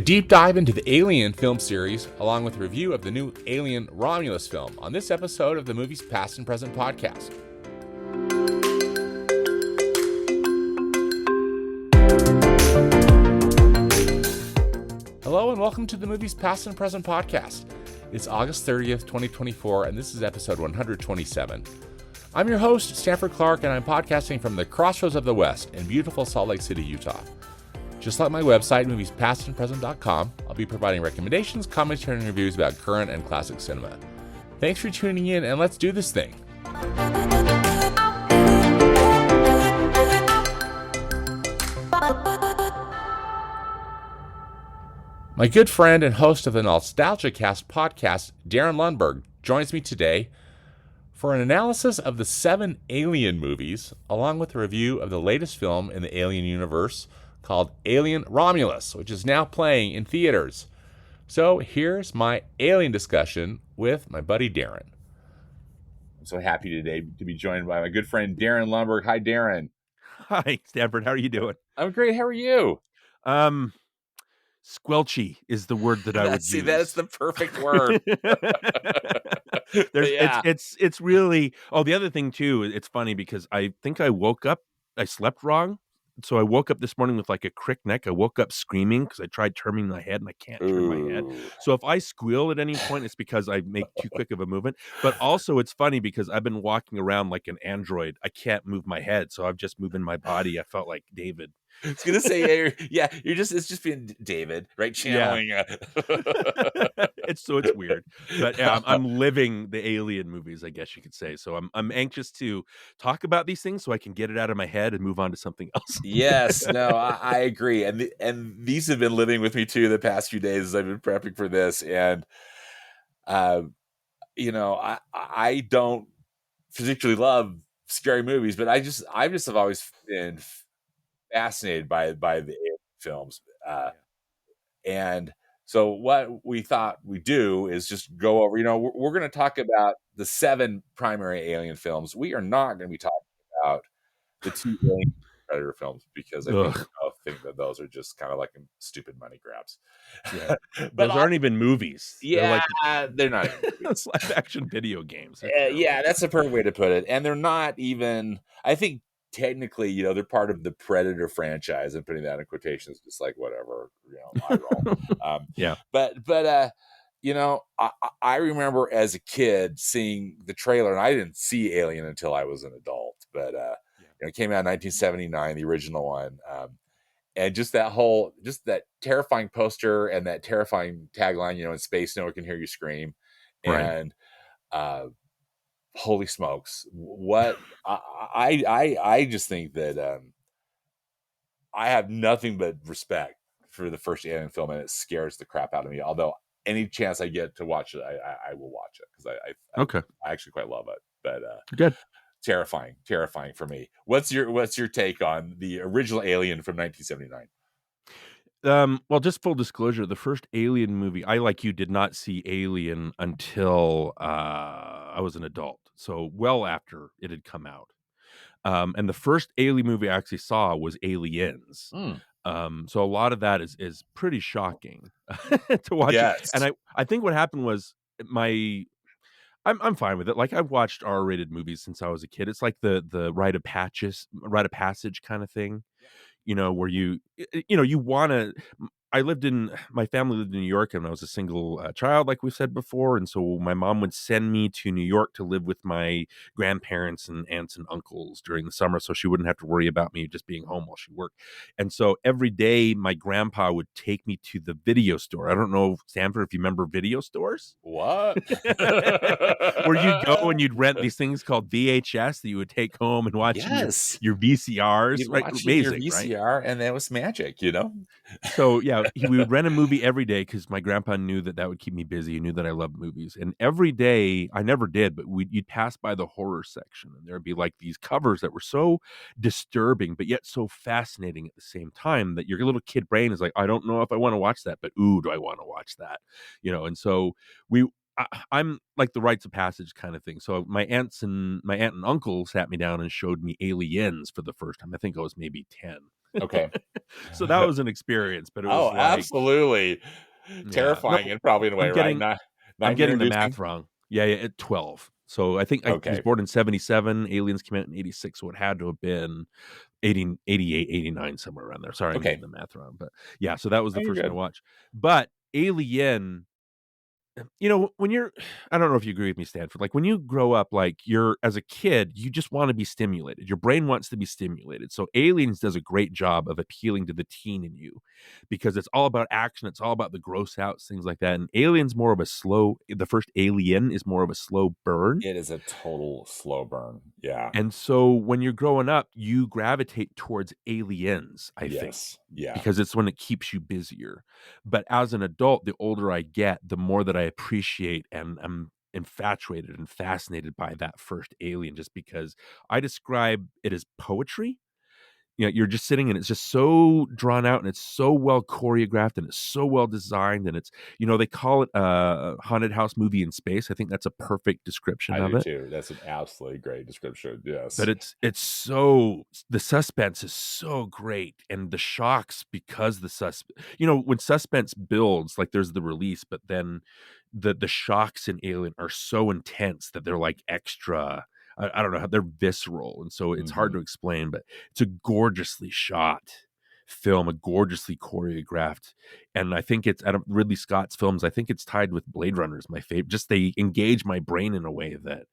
A deep dive into the Alien film series, along with a review of the new Alien Romulus film on this episode of the Movies Past and Present podcast. Hello and welcome to the Movies Past and Present podcast. It's August 30th, 2024, and this is episode 127. I'm your host, Stanford Clark, and I'm podcasting from the crossroads of the West in beautiful Salt Lake City, Utah. Just like my website, moviespastandpresent.com, I'll be providing recommendations, commentary, and reviews about current and classic cinema. Thanks for tuning in, and let's do this thing. My good friend and host of the NostalgiaCast podcast, Darin Lundberg, joins me today for an analysis of the 7 Alien movies, along with a review of the latest film in the Alien universe, called Alien Romulus, which is now playing in theaters. So here's my Alien discussion with my buddy Darin. I'm so happy today to be joined by my good friend Darin Lundberg. Hi, Darin. Hi, Stanford. How are you doing? I'm great. How are you? Squelchy is the word that I would use. That's the perfect word. It's really. Oh, the other thing too. It's funny because I think I woke up. I slept wrong. So I woke up this morning with like a crick neck. I woke up screaming because I tried turning my head and I can't turn my head. So if I squeal at any point, it's because I make too quick of a movement. But also it's funny because I've been walking around like an android. I can't move my head. So I'm just moving my body. I felt like David. I was gonna say, it's just being David, right? Channeling. Yeah. It's weird, but yeah, I'm living the Alien movies, I guess you could say. So I'm anxious to talk about these things so I can get it out of my head and move on to something else. Yes, no, I agree, and these have been living with me too the past few days as I've been prepping for this, and I don't particularly love scary movies, but I just have always been fascinated by the Alien films, and so what we thought we'd do is just go over. We're going to talk about the 7 primary Alien films. We are not going to be talking about the 2 Alien Predator films because I think that those are just kind of like stupid money grabs. Yeah. But those aren't even movies. Yeah, they're not even movies. Live action video games. Yeah, that's a perfect way to put it. And they're not even. I think technically, they're part of the Predator franchise, and putting that in quotations, just like whatever, I roll. Yeah. But I remember as a kid seeing the trailer, and I didn't see Alien until I was an adult. But it came out in 1979, the original one, and just that terrifying poster and that terrifying tagline, in space, no one can hear you scream, and holy smokes, what I just think that I have nothing but respect for the first Alien film, and it scares the crap out of me. Although any chance I get to watch it, I will watch it because I actually quite love it. But good, terrifying for me. What's your take on the original Alien from 1979? Well, just full disclosure, the first Alien movie, I, like you, did not see Alien until I was an adult. So well after it had come out. And the first Alien movie I actually saw was Aliens. So a lot of that is pretty shocking to watch. Yes. And I think what happened was I'm fine with it. Like, I've watched R-rated movies since I was a kid. It's like the rite of passage kind of thing. Where you want to. My family lived in New York, and I was a single child, like we said before. And so my mom would send me to New York to live with my grandparents and aunts and uncles during the summer, so she wouldn't have to worry about me just being home while she worked. And so every day my grandpa would take me to the video store. I don't know, Stanford, if you remember video stores. What? Where you'd go and you'd rent these things called VHS that you would take home and watch your VCRs. You'd right? watch Amazing, your VCR, right? And that was magic, So yeah, we would rent a movie every day because my grandpa knew that would keep me busy. He knew that I loved movies, and every day, I never did, but you'd pass by the horror section, and there'd be like these covers that were so disturbing, but yet so fascinating at the same time that your little kid brain is like, I don't know if I want to watch that, but ooh, do I want to watch that? And so I'm like the rites of passage kind of thing. So my aunt and uncle sat me down and showed me Aliens for the first time. I think I was maybe 10. Okay. So that was an experience, but it was Oh, like, absolutely. yeah, no, Terrifying and probably in a way, I'm right? getting Not I'm nightmare getting the math inducing? wrong. Yeah, yeah, at 12. So I think he was Okay. born in 77, Aliens came out in 86, so it had to have been 80, 88, 89, somewhere around there. Sorry, I'm getting Okay. the math wrong, but yeah, so that was Oh, the you're first one I good. watched. But Alien, when you're I don't know if you agree with me, Stanford. Like when you grow up, like you're as a kid, you just want to be stimulated. Your brain wants to be stimulated. So Aliens does a great job of appealing to the teen in you because it's all about action, it's all about the gross outs, things like that. And the first Alien is more of a slow burn. It is a total slow burn. Yeah. And so when you're growing up, you gravitate towards Aliens, I think, Yes. Yeah. because it's when it keeps you busier. But as an adult, the older I get, the more that I appreciate and I'm infatuated and fascinated by that first Alien, just because I describe it as poetry. You're just sitting and it's just so drawn out and it's so well choreographed and it's so well designed and they call it a haunted house movie in space. I think that's a perfect description I of do it. too. That's an absolutely great description. But Yes. it's so the suspense is so great and the shocks because when suspense builds, like there's the release, but then the shocks in Alien are so intense that they're like extra. I don't know how they're visceral, and so it's hard Hmm. to explain, but it's a gorgeously shot film, a gorgeously choreographed, and I think it's out of Ridley Scott's films. I think it's tied with Blade Runner as my favorite. Just they engage my brain in a way that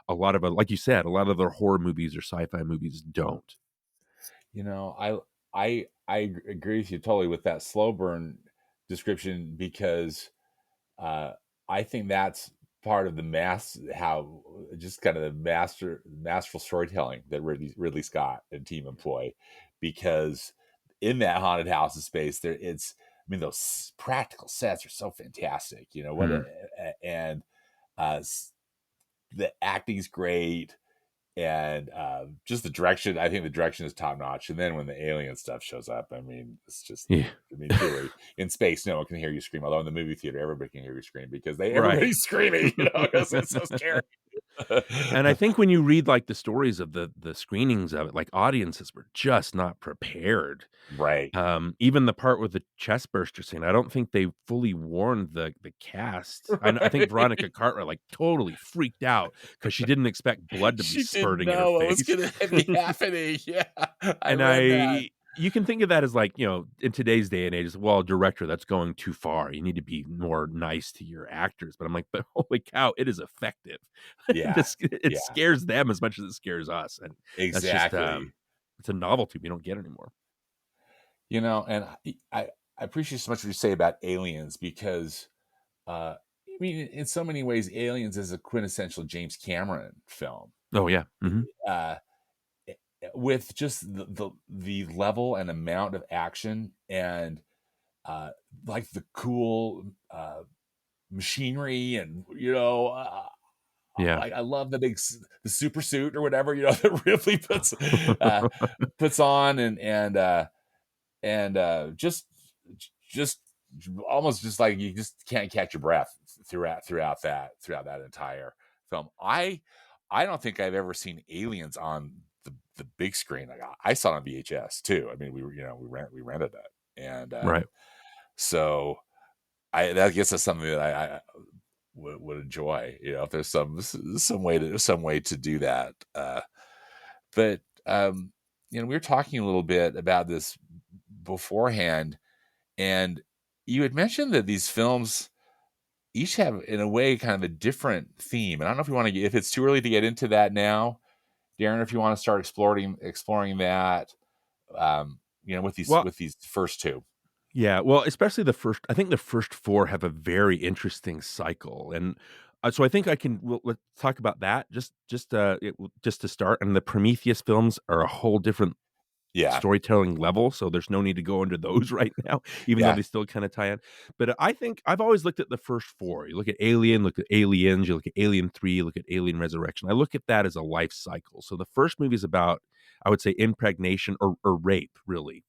like you said, a lot of their horror movies or sci-fi movies don't. You know, I agree with you totally with that slow burn description because uh, I think that's part of the how just kind of the masterful storytelling that Ridley Scott and team employ, because in that haunted house of space there it's I mean those practical sets are so fantastic, Hmm. and uh, the acting's great, and just the direction. I think the direction is top notch. And then when the alien stuff shows up, I mean, it's just, Yeah. I mean, truly, in space, no one can hear you scream. Although in the movie theater, everybody can hear you scream because Right. everybody's screaming, because it's so scary. And I think when you read like the stories of the screenings of it, like audiences were just not prepared. Right. Even the part with the chest burster scene, I don't think they fully warned the cast. I think Right. Veronica Cartwright like totally freaked out because she didn't expect blood to be She didn't spurting in her know what was face. going to be happening. Yeah, I And read that. you can think of that as like, in today's day and age, well, director, that's going too far. You need to be more nice to your actors. But I'm like, but holy cow, it is effective. Yeah. It Yeah. scares them as much as it scares us. And that's just, Exactly. it's a novelty we don't get anymore. And I appreciate so much what you say about aliens because I mean, in so many ways, Aliens is a quintessential James Cameron film. Oh, yeah. Hmm. Uh, with just the level and amount of action and uh, like the cool machinery, and Yeah. like I love the super suit or whatever, that Ripley uh, puts on, and just almost just like you just can't catch your breath throughout that entire film. I don't think I've ever seen Aliens on the big screen. Like I saw it on VHS too. I mean, we rented it, and Right. so I guess that's something that I would enjoy. If there's some way to do that. But we were talking a little bit about this beforehand, and you had mentioned that these films each have, in a way, kind of a different theme. And I don't know if you want to, if it's too early to get into that now, Darin. If you want to start exploring that, Well, with these first two. yeah. Well, especially I think the first four have a very interesting cycle. And so I think let's talk about that just to start. And the Prometheus films are a whole different Yeah, storytelling level, so there's no need to go into those right now, even though yeah, they still kind of tie in. But I think I've always looked at the first four. You look at Alien, look at Aliens, you look at Alien 3, you look at Alien Resurrection. I look at that as a life cycle. So the first movie is about, I would say, impregnation or rape, really.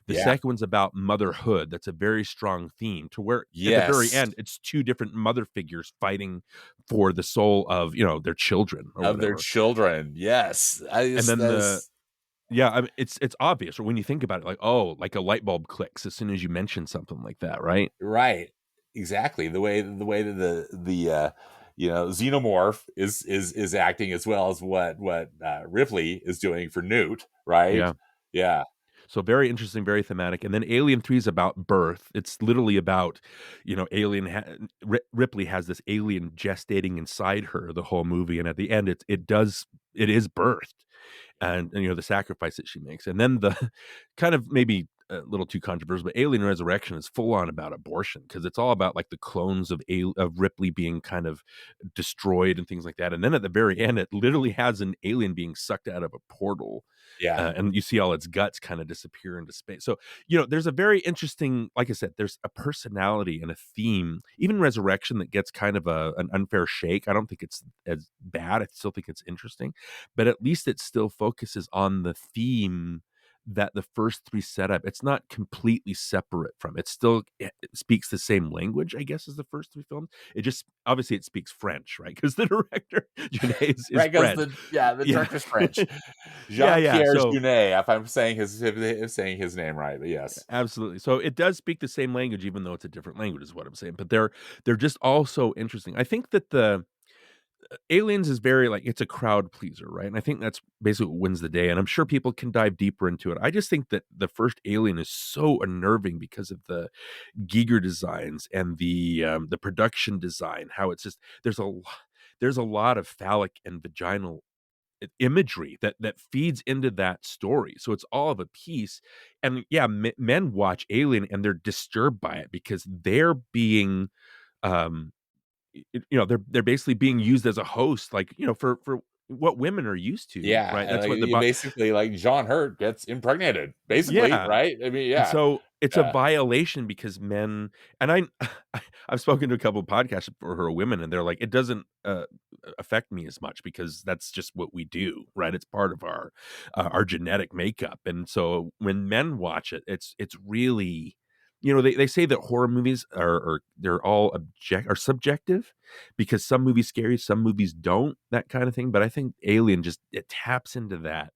The yeah. second one's about motherhood. That's a very strong theme, to where at the very Yes, end, it's two different mother figures fighting for the soul of, their children or of their whatever. children. Yes, And then that's Yeah, I mean, it's obvious, or when you think about it, like, oh, like a light bulb clicks as soon as you mention something like that, right? Right. Exactly. The way that the xenomorph is acting, as well as what Ripley is doing for Newt, right? Yeah. Yeah. So very interesting, very thematic. And then Alien 3 is about birth. It's literally about, Ripley has this alien gestating inside her the whole movie, and at the end, it is birthed, and the sacrifice that she makes. And then the kind of maybe a little too controversial, but Alien Resurrection is full on about abortion, because it's all about like the clones of Ripley being kind of destroyed and things like that. And then at the very end, it literally has an alien being sucked out of a portal, Yeah. and you see all its guts kind of disappear into space. So, there's a very interesting, like I said, there's a personality and a theme. Even Resurrection, that gets kind of an unfair shake. I don't think it's as bad. I still think it's interesting, but at least it still focuses on the theme that the first three set up. It's not completely separate from it. Still, it speaks the same language, I guess, as the first three films. It just obviously it speaks French, right? Because the director Jeunet is Right, because French. the Yeah. director's French. Yeah. Jean-Pierre So Jeunet, if I'm saying his name right, but yes. absolutely. So it does speak the same language, even though it's a different language, is what I'm saying. But they're just all so interesting. I think that the Aliens is very like it's a crowd pleaser, right? And I think that's basically what wins the day. And I'm sure people can dive deeper into it. I just think that the first Alien is so unnerving because of the Giger designs and the production design. How it's just there's a lot of phallic and vaginal imagery that feeds into that story. So it's all of a piece. And yeah, men watch Alien and they're disturbed by it because they're being um they're basically being used as a host, like, for what women are used to, Yeah, right? and, That's like, what the you basically, like, John Hurt gets impregnated, basically, yeah. right? I mean, And yeah. so it's a Yeah. violation because men, and I've spoken to a couple of podcasts for her women, and they're like, it doesn't affect me as much because that's just what we do, right? It's part of our genetic makeup. And so when men watch it, it's really, they say that horror movies are they're all are subjective, because some movies scary, some movies don't, that kind of thing. But I think Alien just it taps into that.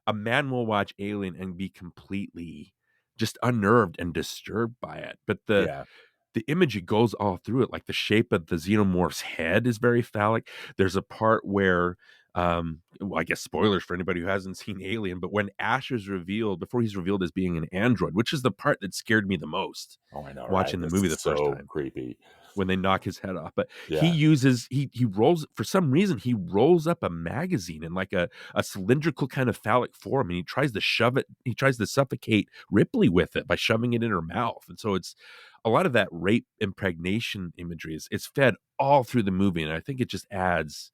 A man will watch Alien and be completely just unnerved and disturbed by it. But Yeah. the image, it goes all through it. Like the shape of the xenomorph's head is very phallic. There's a part where well, I guess spoilers for anybody who hasn't seen Alien, but when Ash is revealed, before he's revealed as being an android, which is the part that scared me the most Oh, I know, right? watching the That's movie the first so time, creepy. when they knock his head off. But Yeah. he rolls, for some reason, he rolls up a magazine in like a cylindrical kind of phallic form, and he tries to suffocate Ripley with it by shoving it in her mouth. And so it's a lot of that rape impregnation imagery it's fed all through the movie. And I think it just adds,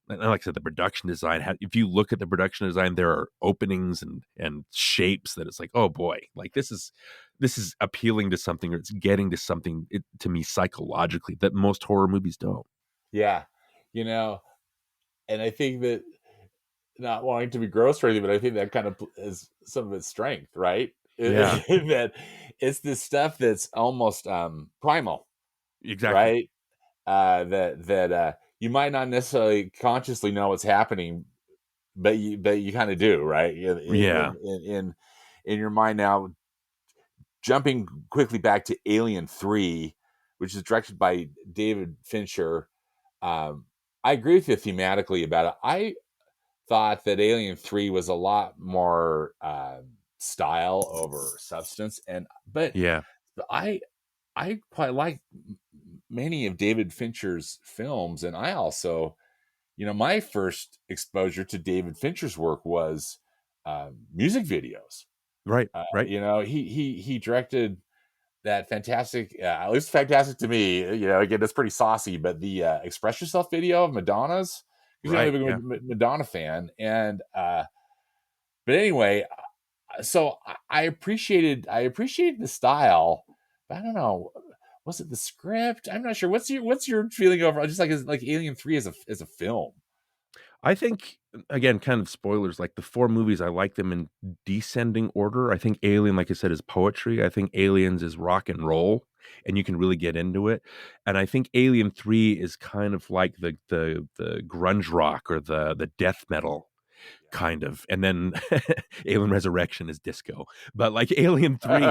and like I said, the production design, if you look at the production design, there are openings and shapes that it's like, oh boy, like this is appealing to something, or it's getting to something, to me, psychologically, that most horror movies don't. Yeah. You know, and I think that, not wanting to be gross or anything, but I think that kind of is some of its strength, right? Yeah, That it's this stuff that's almost primal, exactly. right? That you might not necessarily consciously know what's happening, but you kind of do, right? Yeah, In your mind now. Jumping quickly back to Alien 3, which is directed by David Fincher. Um, I agree with you thematically about it. I thought that Alien 3 was a lot more style over substance, but yeah, I I quite like many of David Fincher's films, and I also, my first exposure to David Fincher's work was music videos. right, right. He directed that fantastic, at least fantastic to me. Again, it's pretty saucy, but the "Express Yourself" video of Madonna's, because I'm a Right, big yeah. Madonna fan, and but anyway, so I appreciated the style, but I don't know. Was it the script? I'm not sure. What's your feeling over just like Alien 3 as a film? I think, again, kind of spoilers, like the four movies, I like them in descending order. I think Alien, like I said, is poetry. I think Aliens is rock and roll, and you can really get into it. And I think Alien 3 is kind of like the grunge rock or the death metal. kind of. And then Alien Resurrection is disco. But like Alien 3,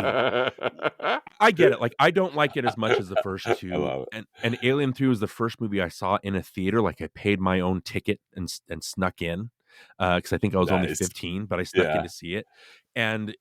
I get it. Like, I don't like it as much as the first I two. love it. And Alien 3 was the first movie I saw in a theater. Like, I paid my own ticket and snuck in, because I think I was only Nice. 15, but I snuck in Yeah. to see it. And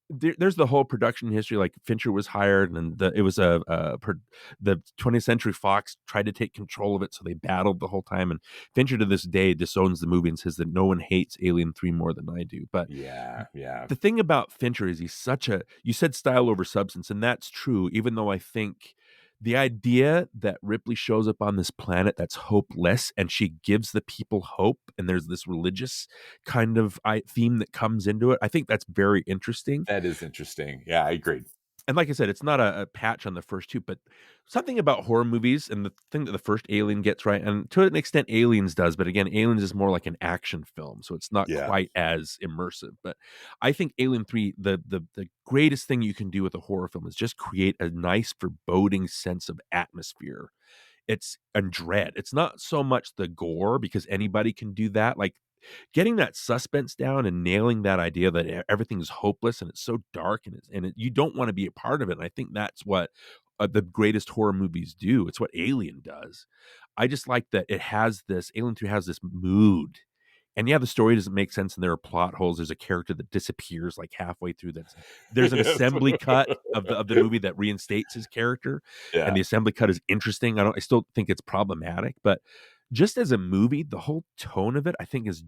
there's the whole production history. Like, Fincher was hired, and it was the 20th Century Fox tried to take control of it, so they battled the whole time. And Fincher to this day disowns the movie and says that no one hates Alien 3 more than I do. But Yeah. Yeah. the thing about Fincher is you said style over substance, and that's true, even though I think the idea that Ripley shows up on this planet that's hopeless and she gives the people hope, and there's this religious kind of theme that comes into it, I think that's very interesting. That is interesting. Yeah, I agree. And like I said, it's not a patch on the first two, but something about horror movies and the thing that the first Alien gets right, and to an extent Aliens does, but again, Aliens is more like an action film, so it's not Yeah. quite as immersive. But I think Alien 3, the greatest thing you can do with a horror film is just create a nice foreboding sense of atmosphere. It's and dread. It's not so much the gore, because anybody can do that. Like, getting that suspense down and nailing that idea that everything's hopeless and it's so dark, and you don't want to be a part of it. And I think that's what the greatest horror movies do. It's what Alien does. I just like that Alien 3 has this mood. And yeah, the story doesn't make sense and there are plot holes. There's a character that disappears like halfway through. There's an Yes. assembly cut of the movie that reinstates his character, and Yeah. the assembly cut is interesting. I still think it's problematic, but just as a movie, the whole tone of it, I think, is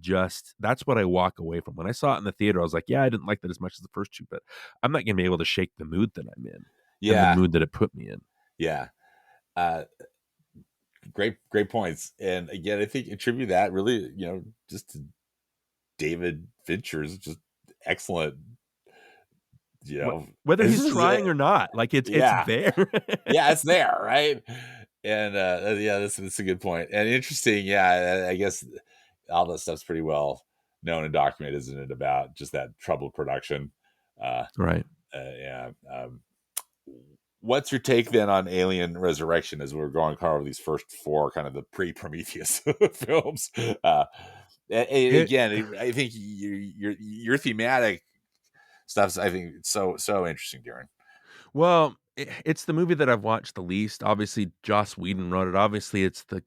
that's what I walk away from. When I saw it in the theater, I was like, yeah, I didn't like that as much as the first two, but I'm not going to be able to shake the mood that I'm in and the Yeah. mood that it put me in. Yeah. Uh, great points. And again, I think attribute that really, just to David Fincher's just excellent, Whether it's he's just, trying or not, like it's yeah. there. Yeah, it's there, right? And yeah, that's a good point. And interesting, yeah, I guess all that stuff's pretty well known and documented, isn't it, about just that troubled production. Uh, Right. yeah. What's your take then on Alien Resurrection as we're going over these first four, kind of the pre-Prometheus films? And It again, I think your thematic stuff's, I think, so interesting, Darren. Well, it's the movie that I've watched the least. Obviously, Joss Whedon wrote it. Obviously, it's the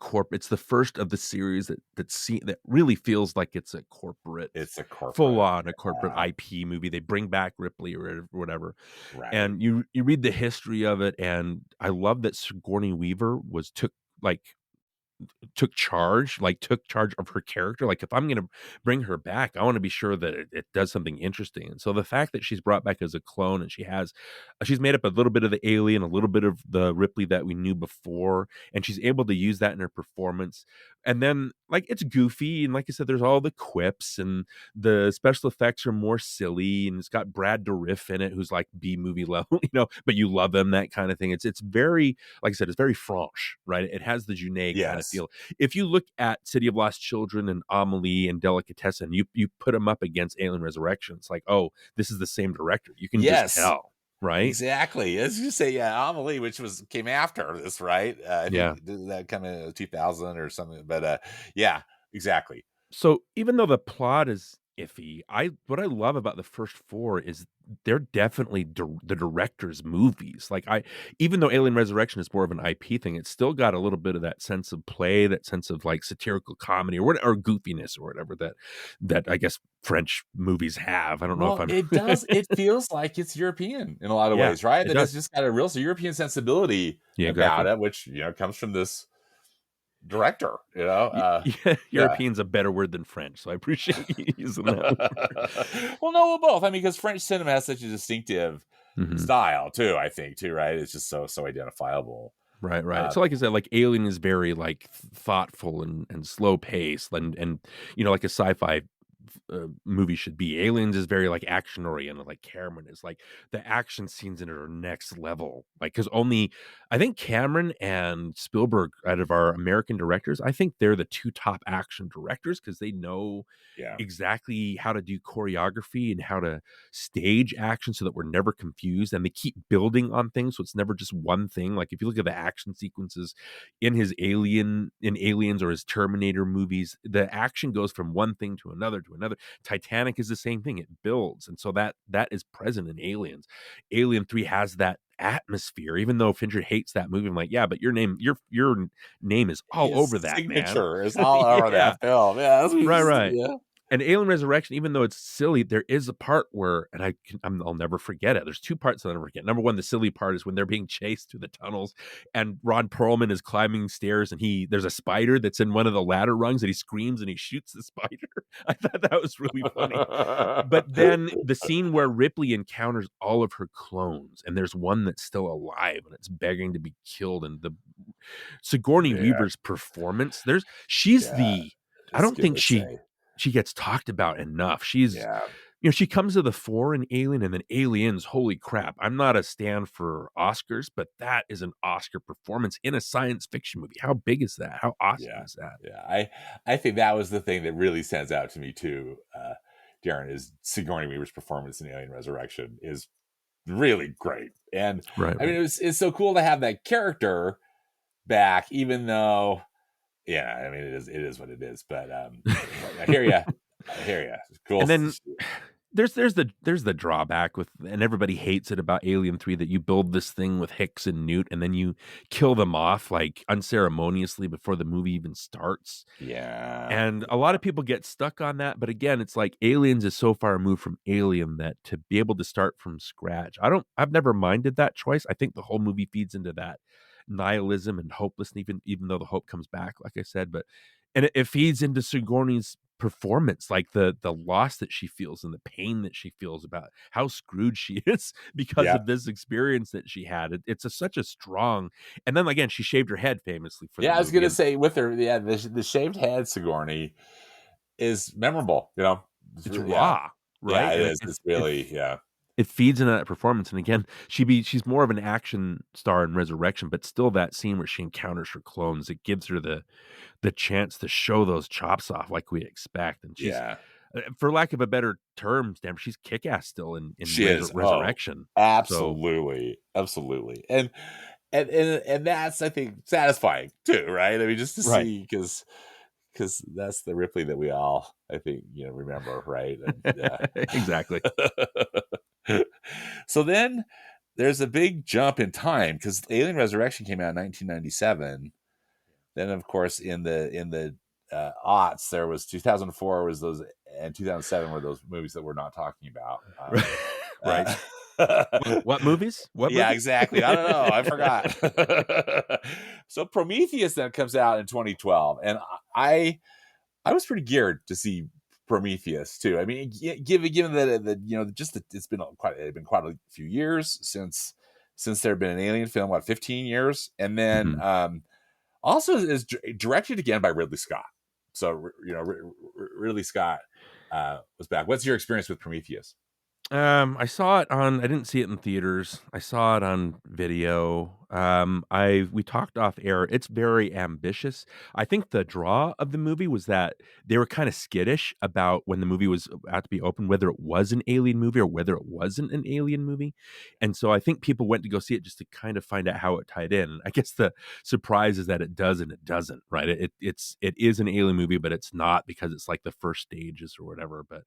first of the series that really feels like it's a corporate, It's a full corporate, on a corporate IP movie. They bring back Ripley or whatever, right? and you read the history of it, and I love that Sigourney Weaver took charge of her character. Like, if I'm going to bring her back, I want to be sure that it does something interesting. And so the fact that she's brought back as a clone, and she's made up a little bit of the alien, a little bit of the Ripley that we knew before, and she's able to use that in her performance. And then, like, it's goofy, and like I said, there's all the quips, and the special effects are more silly, and it's got Brad Dourif in it, who's like B movie level, but you love him, that kind of thing. It's very, like I said, it's very franche, right? It has the Junet kind of Yes. feel. If you look at City of Lost Children and Amelie and Delicatessen, you put them up against Alien Resurrection, it's like, oh, this is the same director. You can just tell, right? Exactly. As you say, yeah, Amelie, which came after this, right? I Yeah. think did that come in 2000 or something, but yeah, exactly. So even though the plot is iffy, what I love about the first four is they're definitely the director's movies. Like, even though Alien Resurrection is more of an IP thing, it's still got a little bit of that sense of play, that sense of like satirical comedy or goofiness or whatever that I guess French movies have. I don't know if Well, I'm it does. It feels like it's European in a lot of Yeah, ways, right? it That it's does. just got a real European sensibility Yeah, about exactly. it, which comes from this director. Yeah, Yeah. European's a better word than French, so I appreciate you using that word. Well, no, both. I mean, because French cinema has such a distinctive Mhm. style too. I think too, right? It's just so identifiable. Right, right. Uh, So like I said, like Alien is very like thoughtful and slow paced, and like a sci-fi movie should be. Aliens is very like action oriented. Like Cameron is like the action scenes in it are next level. Like, because only I think Cameron and Spielberg, out of our American directors, I think they're the two top action directors because they know Yeah. exactly how to do choreography and how to stage action so that we're never confused. And they keep building on things, so it's never just one thing. Like if you look at the action sequences in Aliens or his Terminator movies, the action goes from one thing to another to another. Titanic is the same thing; it builds, and so that is present in Aliens. Alien 3 has that atmosphere, even though Fincher hates that movie. I'm like, yeah, but your name is all His over that, man. signature is all over Yeah, that film. Yeah, that's what right, he's, right. yeah. And Alien Resurrection, even though it's silly, there is a part where, and I'll never forget it. There's two parts that I'll never forget. Number one, the silly part is when they're being chased through the tunnels, and Ron Perlman is climbing stairs, and there's a spider that's in one of the ladder rungs, and he screams and he shoots the spider. I thought that was really funny. But then the scene where Ripley encounters all of her clones, and there's one that's still alive, and it's begging to be killed, and the Sigourney Yeah, Weaver's performance, she's yeah. the I It's don't good think to say. she gets talked about enough. Yeah, She comes to the fore in Alien, and then Aliens, holy crap. I'm not a stand for Oscars, but that is an Oscar performance in a science fiction movie. How big is that? How awesome yeah, is that? yeah. I think that was the thing that really stands out to me too, Darren, is Sigourney Weaver's performance in Alien Resurrection is really great. And Right, I mean, right. it's so cool to have that character back, even though, yeah, I mean, it is what it is. But I hear you. I hear you. It's cool. And then there's the drawback with, and everybody hates it about Alien 3, that you build this thing with Hicks and Newt and then you kill them off like unceremoniously before the movie even starts. Yeah, And a lot of people get stuck on that, but again, it's like Aliens is so far removed from Alien that to be able to start from scratch, I've never minded that choice. I think the whole movie feeds into that nihilism and hopelessness, even though the hope comes back, like I said. But and it feeds into Sigourney's performance, like the loss that she feels and the pain that she feels about how screwed she is because yeah, of this experience that she had. It's such a strong, and then again, she shaved her head famously for the yeah. I was movie, gonna and say with her, yeah, the shaved head Sigourney is memorable. it's Yeah, raw, yeah. right? It And is. It's really, yeah, it feeds into that performance. And again, she's more of an action star in Resurrection, but still that scene where she encounters her clones, it gives her the chance to show those chops off like we expect. And she's, yeah. for lack of a better term, damn, she's kick ass still in She is. Oh, Resurrection. So absolutely, absolutely. And that's, I think, satisfying too, right? I mean, just to right. see, because that's the Ripley that we all, I think, remember, right? And Exactly. so then there's a big jump in time because Alien Resurrection came out in 1997. Then, of course, in the aughts, there was 2004 was those, and 2007 were those movies that we're not talking about. Right. Uh, What movies? What yeah, movies? exactly. I don't know. I forgot. So Prometheus then comes out in 2012, and I was pretty geared to see Prometheus too. I mean, given that just that it's been quite a few years since there had been an Alien film, what, 15 years, and then Mhm. also is directed again by Ridley Scott. So Ridley Scott was back. What's your experience with Prometheus? I saw it I didn't see it in theaters. I saw it on video. We talked off air. It's very ambitious. I think the draw of the movie was that they were kind of skittish about when the movie was about to be open, whether it was an alien movie or whether it wasn't an alien movie. And so I think people went to go see it just to kind of find out how it tied in. I guess the surprise is that it does and it doesn't, right? It is an alien movie, but it's not because it's like the first stages or whatever. But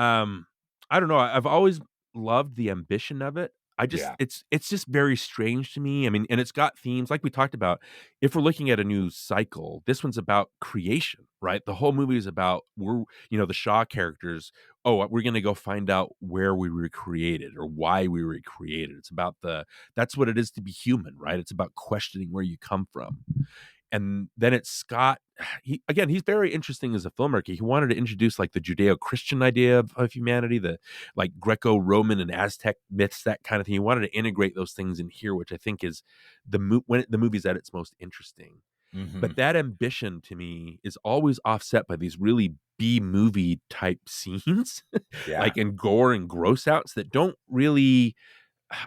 um I don't know. I've always loved the ambition of it. I just Yeah. it's just very strange to me. I mean, and it's got themes like we talked about. If we're looking at a new cycle, this one's about creation, right? The whole movie is about the Shaw characters. Oh, we're going to go find out where we were created or why we were created. It's about that's what it is to be human, right? It's about questioning where you come from. And then it's Scott. He's very interesting as a filmmaker. He wanted to introduce like the Judeo-Christian idea of humanity, the like Greco-Roman and Aztec myths, that kind of thing. He wanted to integrate those things in here, which I think is when the movie's at its most interesting. Hmm. But that ambition to me is always offset by these really B movie type scenes, Yeah. like in gore and gross outs that don't really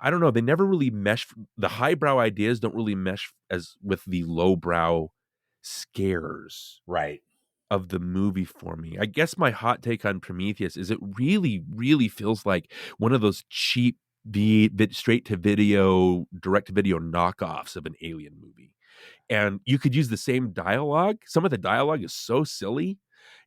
I don't know, they never really mesh. The highbrow ideas don't really mesh as with the lowbrow scares Right. of the movie for me. I guess my hot take on Prometheus is it really, really feels like one of those cheap, straight to video, direct to video knockoffs of an alien movie. And you could use the same dialogue. Some of the dialogue is so silly,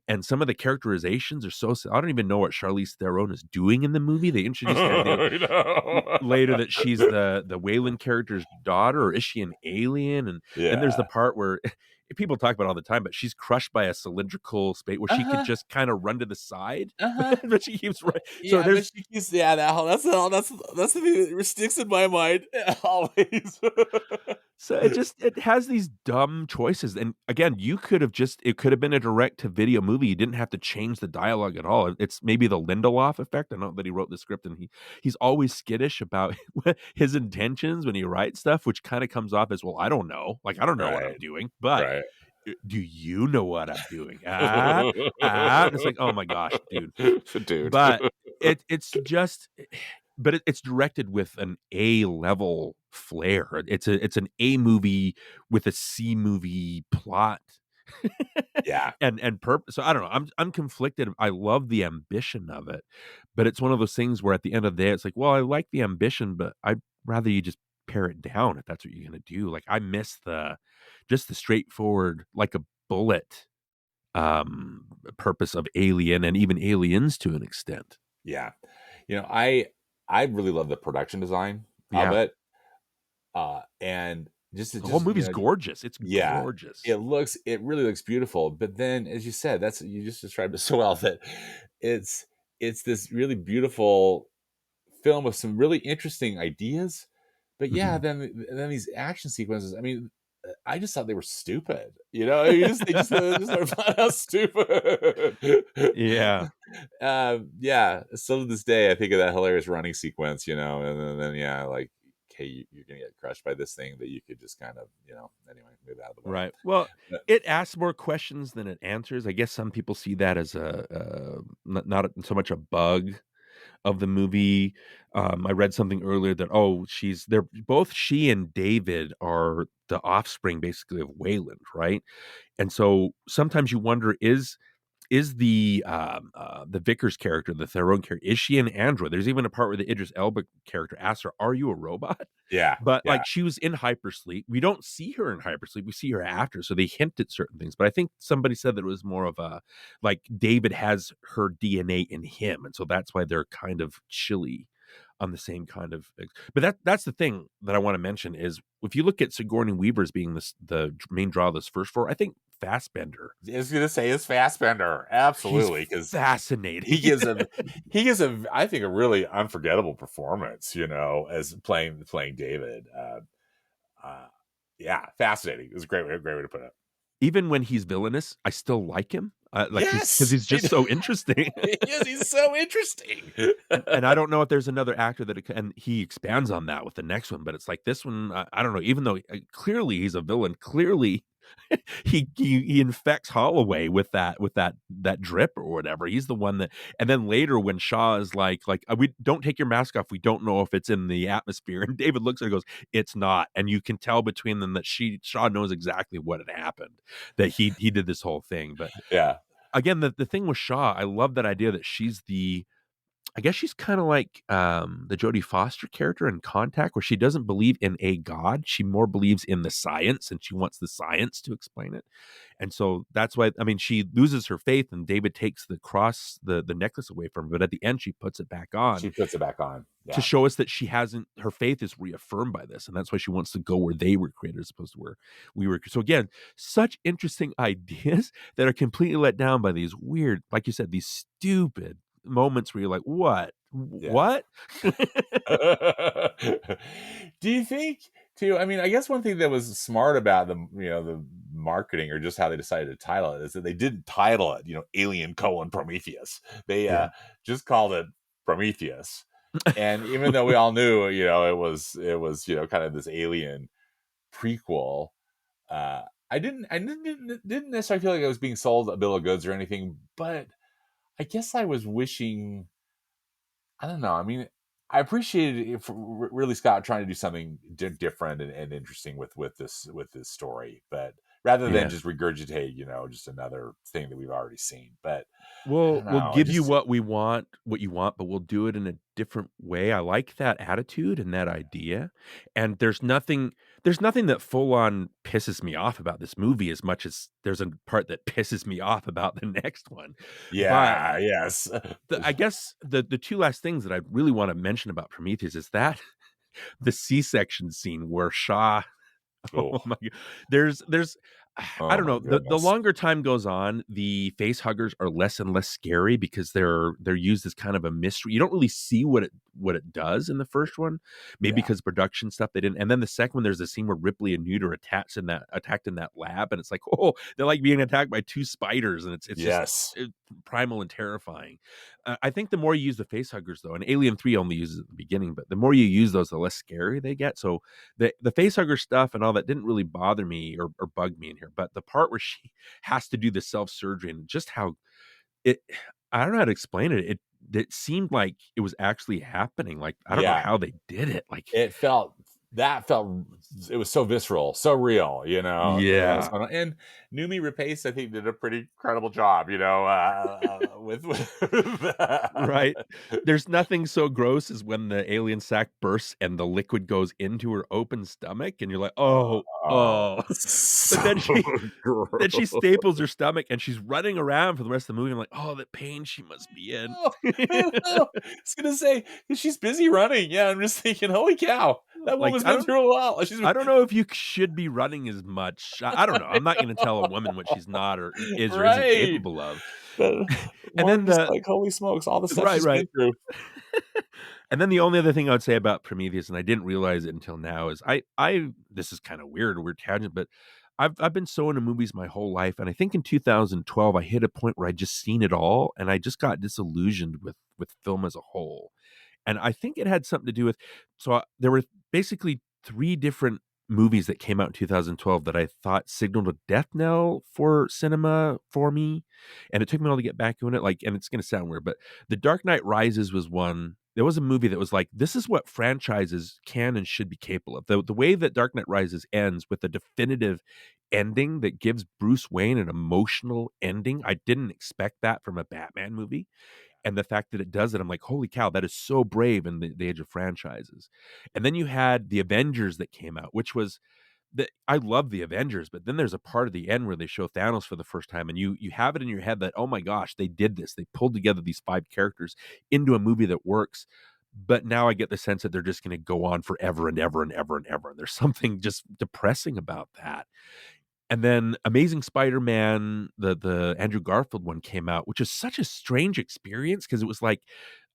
and some of the characterizations are so. I don't even know what Charlize Theron is doing in the movie. They introduced the idea I know. later that she's the Wayland character's daughter, or is she an alien? And then there's the Yeah. part where people talk about it all the time, but she's crushed by a cylindrical space where she could Uh-huh. just kind of run to the side, Uh-huh. but she keeps right. So Yeah, but there's she keeps that whole that's the thing that sticks in my mind always. So it has these dumb choices. And again, it could have been a direct to video movie. You didn't have to change the dialogue at all. It's maybe the Lindelof effect. I know that he wrote the script and he's always skittish about his intentions when he writes stuff, which kind of comes off as, well, I don't know. Like, I don't know what I'm Right. doing, but Right. do you know what I'm doing? And it's like, oh my gosh, dude. Dude. But it's just it's directed with an A level flair. It's an A movie with a C movie plot. Yeah. and purpose. So I don't know. I'm conflicted. I love the ambition of it, but it's one of those things where at the end of the day, it's like, well, I like the ambition, but I'd rather you just pare it down if that's what you're gonna do. Like, I miss the straightforward, like a bullet purpose of Alien, and even Aliens to an extent. Yeah. I really love the production design of Yeah. it. And just The whole movie's gorgeous. It's yeah, gorgeous. it really looks beautiful. But then, as you said, you just described it so well, that it's it's this really beautiful film with some really interesting ideas. But yeah, Mhm. then these action sequences. I mean, I just thought they were stupid. They just are flat out stupid. Yeah. Yeah. Still to this day, I think of that hilarious running sequence. And then yeah, like, okay, you're gonna get crushed by this thing that you could just kind of, anyway, move out of the way. Right. Well, But, it asks more questions than it answers. I guess some people see that as not so much a bug of the movie. I read something earlier that, they're both, she and David are the offspring basically of Wayland, right? And so sometimes you wonder, is the Vickers character, the Theron character, is she an android? There's even a part where the Idris Elba character asks her, "Are you a robot?" yeah, But yeah, like, she was in hypersleep. We don't see her in hypersleep. We see her after, so they hint at certain things. But I think somebody said that it was more of a, like, David has her DNA in him, and so that's why they're kind of chilly on the same kind of. But that's the thing that I want to mention is, if you look at Sigourney Weaver as being the main draw of this first four, I think Fassbender, I was gonna say it's Fassbender, he's absolutely, because fascinating. he gives a I think a really unforgettable performance, as playing David. Uh, yeah, fascinating. It was a great way to put it. Even when he's villainous, I still like him. Like, because Yes, he's just so interesting. yes, he's so interesting. And I don't know if there's another actor and he expands on that with the next one, but it's like this one, I don't know. Even though clearly he's a villain, clearly he infects Holloway with that drip or whatever. He's the one that, and then later when Shaw is like, we don't take your mask off. We don't know if it's in the atmosphere. And David looks at it and goes, it's not. And you can tell between them that Shaw knows exactly what had happened, that he did this whole thing. But Yeah, again, the thing with Shaw, I love that idea that I guess she's kind of like the Jodie Foster character in Contact, where she doesn't believe in a god. She more believes in the science, and she wants the science to explain it. And so that's why, I mean, she loses her faith, and David takes the the necklace away from her. But at the end, she puts it back on she puts it back on. to Yeah, show us that her faith is reaffirmed by this. And that's why she wants to go where they were created as opposed to where we were. So again, such interesting ideas that are completely let down by these weird, like you said, these stupid moments where you're like, what? yeah. What? Do you think too? I mean, I guess one thing that was smart about the marketing, or just how they decided to title it, is that they didn't title it, Alien colon Prometheus. They Yeah. just called it Prometheus. And even though we all knew, it was kind of this alien prequel, uh, I didn't necessarily feel like I was being sold a bill of goods or anything, but I guess I was wishing. I don't know. I mean, I appreciated it for really Scott trying to do something different and interesting with this story, but rather than Yeah. just regurgitate, just another thing that we've already seen. But I don't We'll know. It give you just what you want, but we'll do it in a different way. I like that attitude and that idea. And there's nothing that full on pisses me off about this movie as much as there's a part that pisses me off about the next one. But yeah, yes. I guess the two last things that I really want to mention about Prometheus is that the C-section scene where Shaw Oh, oh my god. There's I oh don't my know. The goodness. longer time goes on, the face huggers are less and less scary because they're used as kind of a mystery. You don't really see what it does in the first one. Maybe Yeah. because production stuff they didn't. And then the second one, there's a scene where Ripley and Newt are attacked in that lab, and it's like, oh, they're like being attacked by two spiders, and it's just Yes. primal and terrifying. I think the more you use the face huggers though, and Alien 3 only uses it at the beginning, but the more you use those, the less scary they get. So the facehugger stuff and all that didn't really bother me or bug me in here, but the part where she has to do the self surgery and just how it I don't know how to explain it. It seemed like it was actually happening. Like I don't know Yeah. how they did it. Like It felt it was so visceral, so real, what was yeah, going on. And Numi Rapace, I think, did a pretty incredible job, with right. that. There's nothing so gross as when the alien sac bursts and the liquid goes into her open stomach, and you're like, oh, Oh, oh. But so then she gross. staples her stomach and she's running around for the rest of the movie. I'm like, oh, the pain she must be in. I know. I was gonna say, 'cause she's busy running. Yeah, I'm just thinking, holy cow, that Like, woman's been through a lot. She's I don't know if you should be running as much. I don't know. I'm not going to tell a woman what she's not or is or isn't right. capable of. But And more then just the like, holy smokes, all the stuff right, she's been right. through. And then the only other thing I would say about Prometheus, and I didn't realize it until now, is I this is kind of weird, a weird tangent, but I've been so into movies my whole life, and I think in 2012 I hit a point where I just seen it all, and I just got disillusioned with film as a whole. And I think it had something to do with there were basically 3 different movies that came out in 2012 that I thought signaled a death knell for cinema for me, and it took me a while to get back on it, like and it's gonna sound weird, but The Dark Knight Rises was one. There was a movie that was like, this is what franchises can and should be capable of. The way that Dark Knight Rises ends with a definitive ending that gives Bruce Wayne an emotional ending, I didn't expect that from a Batman movie, and the fact that it does it, I'm like, holy cow, that is so brave in the age of franchises. And then you had the Avengers that came out, which was I love the Avengers, but then there's a part of the end where they show Thanos for the first time, and you have it in your head that, oh my gosh, they did this. They pulled together these 5 characters into a movie that works. But now I get the sense that they're just going to go on forever and ever and ever and ever. And there's something just depressing about that. And then Amazing Spider-Man, the Andrew Garfield one came out, which is such a strange experience because it was like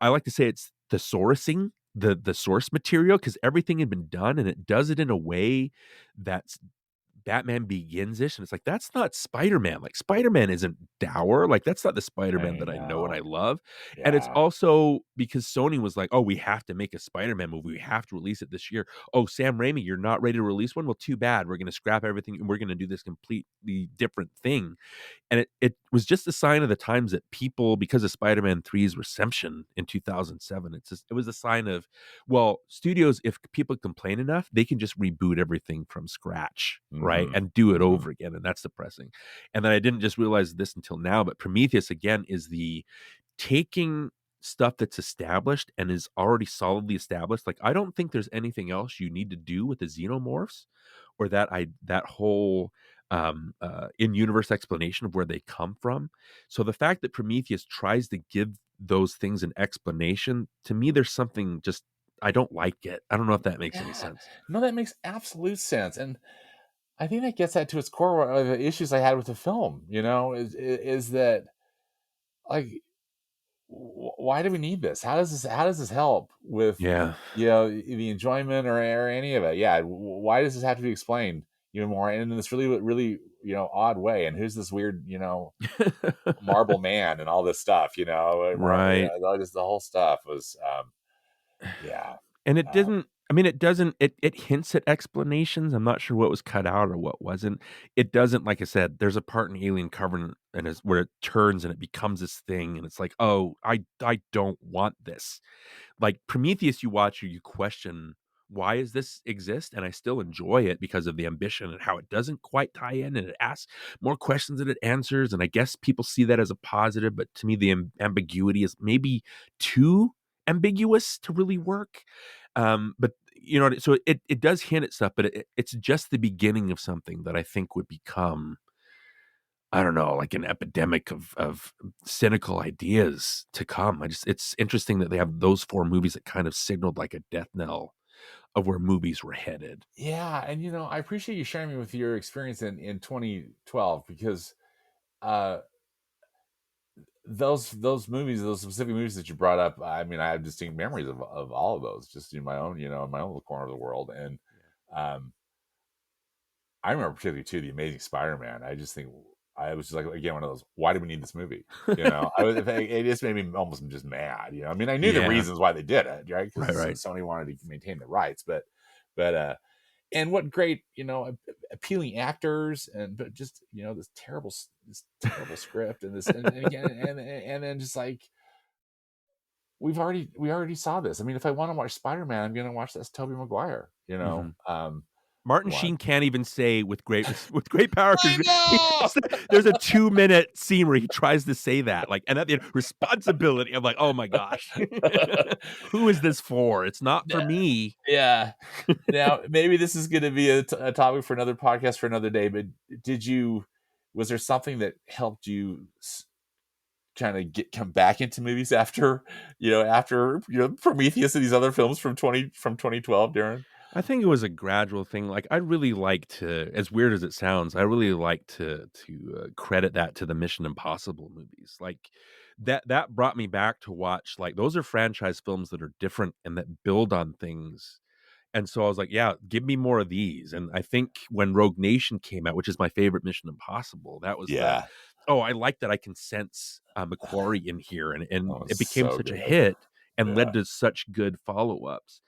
I like to say it's the sourcing, the source material, because everything had been done and it does it in a way that's Batman Begins-ish, and it's like, that's not Spider-Man. Like, Spider-Man isn't dour. Like, that's not the Spider-Man I that I know and I know. love. And it's Yeah. also because Sony was like, oh, we have to make a Spider-Man movie. We have to release it this year. Oh, Sam Raimi, you're not ready to release one? Well, too bad. We're going to scrap everything and we're going to do this completely different thing. And it was just a sign of the times that people, because of Spider-Man 3's reception in 2007, it was a sign of, well, studios, if people complain enough, they can just reboot everything from scratch, right? Mhm. And do it Mhm. over again. And that's depressing. And then I didn't just realize this until now, but Prometheus again is the taking stuff that's established and is already solidly established. Like, I don't think there's anything else you need to do with the xenomorphs or that whole in-universe explanation of where they come from. So the fact that Prometheus tries to give those things an explanation, to me, there's something just I don't like it. I don't know if that makes any Yeah. sense. No, that makes absolute sense, and I think that gets at to its core one of the issues I had with the film, is that, like, why do we need this? How does this help with, Yeah. the enjoyment or any of it? Yeah, why does this have to be explained even more and in this really, really, odd way? And who's this weird, marble man and all this stuff, Right. just the whole stuff was, yeah. And it Um, didn't I mean, it doesn't it hints at explanations. I'm not sure what was cut out or what wasn't. It doesn't, like I said, there's a part in Alien Covenant and it's where it turns and it becomes this thing and it's like, "Oh, I don't want this." Like Prometheus, you watch or you question, why does this exist? And I still enjoy it because of the ambition and how it doesn't quite tie in and it asks more questions than it answers. And I guess people see that as a positive, but to me, the ambiguity is maybe too ambiguous to really work. But you know, so it does hint at stuff, but it's just the beginning of something that I think would become, I don't know, like an epidemic of cynical ideas to come. It's interesting that they have those 4 movies that kind of signaled like a death knell of where movies were headed. Yeah, and I appreciate you sharing me with your experience in 2012 because uh those movies, those specific movies that you brought up, I mean, I have distinct memories of all of those, just in my own, in my own little corner of the world. And um, I remember particularly too the Amazing Spider-Man. I just think I was just like, again, one of those. Why do we need this movie? I was. It just made me almost just mad. I mean, I knew the Yeah. reasons why they did it, right? Right, Because right. Sony wanted to maintain the rights, but and what great, appealing actors, but just this terrible script, and this, and again, and then just like we already saw this. I mean, if I want to watch Spider-Man, I'm going to watch this Tobey Maguire. Mhm. Martin What? Sheen can't even say with great with great power. I know. There's a 2-minute scene where he tries to say that, like, and at the end, responsibility. I'm like, oh my gosh, who is this for? It's not for me. Yeah. Now, maybe this is going to be a topic for another podcast for another day. But was there something that helped you kind of come back into movies after Prometheus and these other films from 2012, Darren? I think it was a gradual thing. Like I really like to, as weird as it sounds, I really like to credit that to the Mission Impossible movies. Like that brought me back to watch. Like those are franchise films that are different and that build on things. And so I was like, yeah, give me more of these. And I think when Rogue Nation came out, which is my favorite Mission Impossible, that was Yeah. I like that I can sense Macquarie in here, and Oh, it became so such a good. hit and led Yeah. to such good follow ups.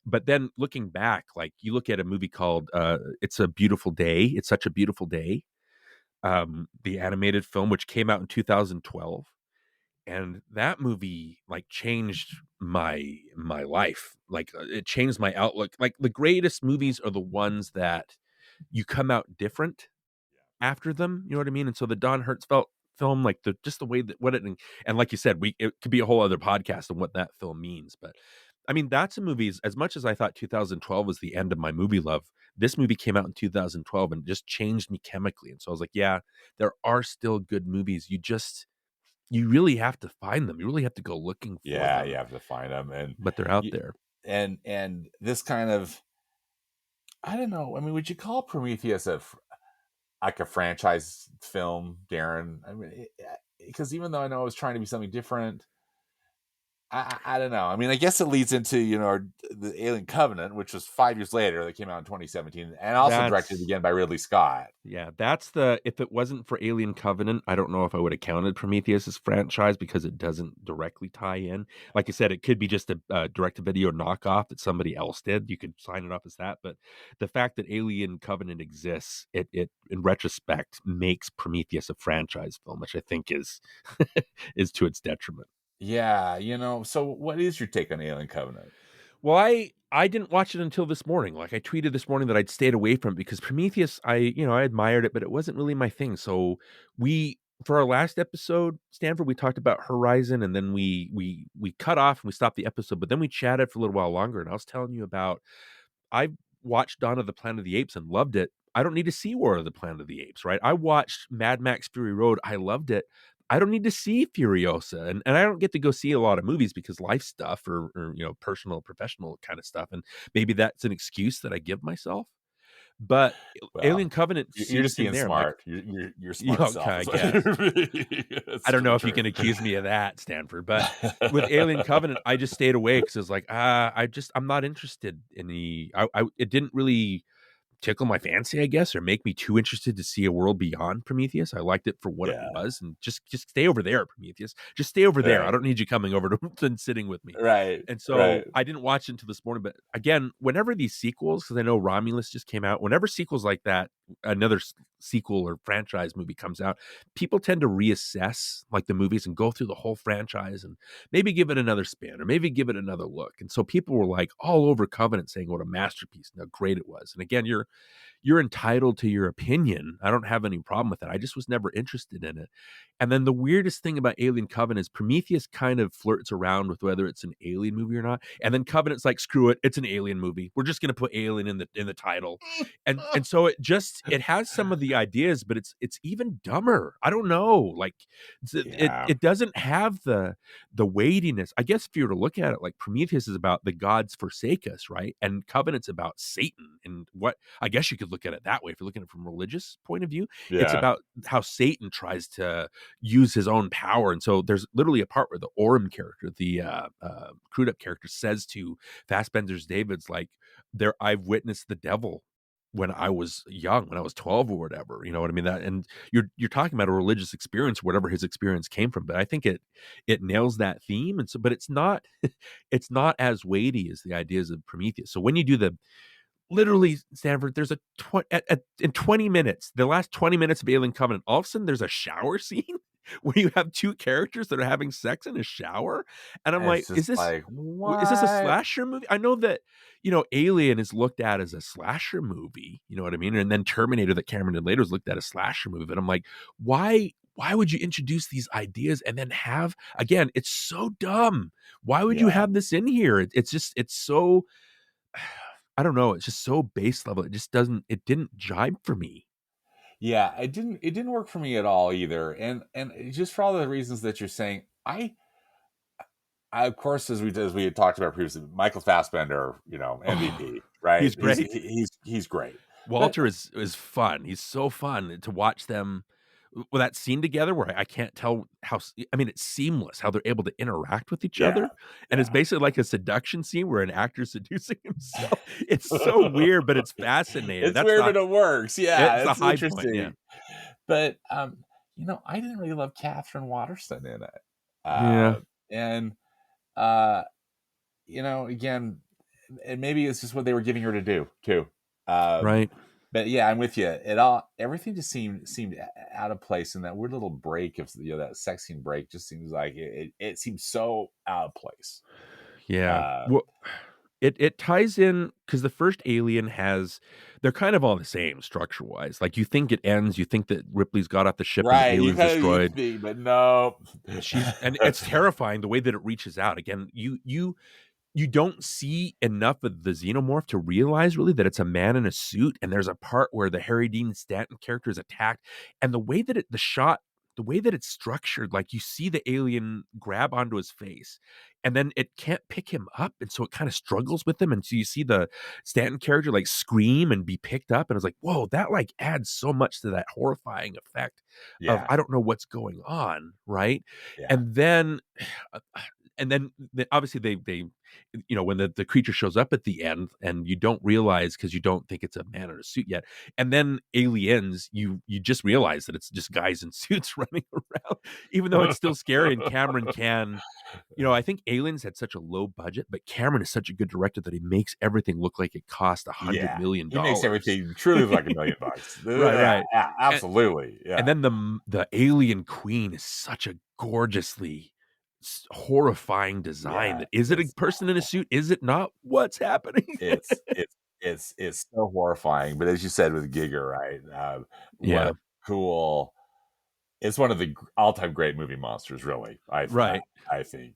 But then looking back, like you look at a movie called "It's a Beautiful Day," it's such a beautiful day, the animated film, which came out in 2012, and that movie like changed my life. Like it changed my outlook. Like the greatest movies are the ones that you come out different after them, you know what I mean? And so the Don Hertzfeldt film, like just the way that what it, and like you said, it could be a whole other podcast on what that film means. But I mean, that's a movie. As much as I thought 2012 was the end of my movie love, this movie came out in 2012 and just changed me chemically. And so I was like, yeah, there are still good movies. You really have to find them. You really have to go looking for Yeah, you them, have to find them, but they're out you, there. and this kind of, I don't know. I mean, would you call Prometheus like a franchise film, Darren? I mean, because even though I know it was trying to be something different, I don't know. I mean, I guess it leads into the Alien Covenant, which was 5 years later. That came out in 2017, and also directed That's again by Ridley Scott. Yeah, that's if it wasn't for Alien Covenant, I don't know if I would have counted Prometheus as franchise because it doesn't directly tie in. Like I said, it could be just a direct-to-video knockoff that somebody else did. You could sign it up as that, but the fact that Alien Covenant exists, it in retrospect makes Prometheus a franchise film, which I think is is to its detriment. Yeah, So, what is your take on Alien Covenant? Well, I didn't watch it until this morning. Like I tweeted this morning that I'd stayed away from it because Prometheus, I admired it, but it wasn't really my thing. So we for our last episode, Stanford, we talked about Horizon, and then we cut off and we stopped the episode, but then we chatted for a little while longer, and I was telling you about I watched Dawn of the Planet of the Apes and loved it. I don't need to see War of the Planet of the Apes, right? I watched Mad Max Fury Road. I loved it. I don't need to see Furiosa. And I don't get to go see a lot of movies because life stuff or personal, professional kind of stuff. And maybe that's an excuse that I give myself. But Well, Alien Covenant you're suits just me in being there. I'm like, smart. Your yeah, smart okay, self I is guess. that's I don't the know if you truth. can accuse me of that, Stanford, but with Alien Covenant, I just stayed away because it's like, I'm not interested in it didn't really tickle my fancy, I guess, or make me too interested to see a world beyond Prometheus. I liked it for what it Yeah. was, and just stay over there, Prometheus. Just stay over there. I Right. don't need you coming over to and sitting with me. Right. And Right. so I didn't watch it until this morning. But again, whenever these sequels, because I know Romulus just came out, whenever sequels like that, another sequel or franchise movie comes out, people tend to reassess like the movies and go through the whole franchise and maybe give it another spin or maybe give it another look. And so people were like all over Covenant saying what a masterpiece and how great it was. And again, you're entitled to your opinion. I don't have any problem with that. I just was never interested in it. And then the weirdest thing about Alien Covenant is Prometheus kind of flirts around with whether it's an alien movie or not. And then Covenant's like, screw it, it's an alien movie. We're just gonna put alien in the title. And so it has some of the ideas, but it's even dumber. I don't know. Like Yeah. it doesn't have the weightiness. I guess if you were to look at it, like Prometheus is about the gods forsake us, right? And Covenant's about Satan. And what I guess you could look at it that way if you're looking at it from a religious point of view. It's Yeah. about how Satan tries to use his own power. And so there's literally a part where the Orm character, the crewed up character, says to Fassbender's David's like, there I've witnessed the devil when I was young, when I was 12 or whatever. You know what I mean? That, and you're talking about a religious experience, whatever his experience came from. But I think it nails that theme. And so, but it's not it's not as weighty as the ideas of Prometheus. So when you do the literally, Stanford, there's in 20 minutes, the last 20 minutes of Alien Covenant, all of a sudden there's a shower scene where you have two characters that are having sex in a shower. And I'm And like, it's just like, is this a what? slasher movie? I know that, Alien is looked at as a slasher movie, you know what I mean? And then Terminator that Cameron did later was looked at as a slasher movie. And I'm like, why would you introduce these ideas and then have, again, it's so dumb. Why would you Yeah. have this in here? It's so, I don't know. It's just so base level. It didn't jibe for me. Yeah. It didn't work for me at all either. And just for all the reasons that you're saying, I of course, as we had talked about previously, Michael Fassbender, Oh, MVP, right? he's He's great. he's great. But Walter is fun. He's so fun to watch them with that scene together where I can't tell I mean, it's seamless how they're able to interact with each yeah, other. And it's yeah. basically like a seduction scene where an actor's seducing himself. It's so weird, but it's fascinating. It's weird, but it works. Yeah, It's the it's high point. Yeah. interesting. But I didn't really love Catherine Waterston in it. Yeah. And again, and maybe it's just what they were giving her to do too. Um, Right. but yeah, I'm with you. Everything just seemed out of place, and that weird little break of that sex scene break just seems like it seems so out of place. Yeah. Uh, Well, it ties in because the first Alien they're kind of all the same structure wise. Like you think it ends, you think that Ripley's got off the ship and the right, you alien's kind of you destroyed. think, but no. And it's terrifying the way that it reaches out. Again, you don't see enough of the xenomorph to realize really that it's a man in a suit. And there's a part where the Harry Dean Stanton character is attacked, and the way that it's structured, like you see the alien grab onto his face and then it can't pick him up. And so it kind of struggles with him. And so you see the Stanton character like scream and be picked up. And I was like, whoa, that like adds so much to that horrifying effect of, Yeah, I don't know what's going on. Right. yeah, And then, obviously they when the creature shows up at the end and you don't realize because you don't think it's a man in a suit yet, and then aliens, you just realize that it's just guys in suits running around, even though it's still scary. And Cameron can, I think Aliens had such a low budget, but Cameron is such a good director that he makes everything look like it cost $100 yeah. million. He makes everything truly like $1 million. Right. Yeah, And, absolutely. and Yeah, then the alien queen is such a gorgeously horrifying design. yeah. That is it a person in a suit? Is it not? What's happening? It's it's it's so horrifying. But as you said with Giger, right? What Yeah, a cool! It's one of the all-time great movie monsters. Really, right. I think.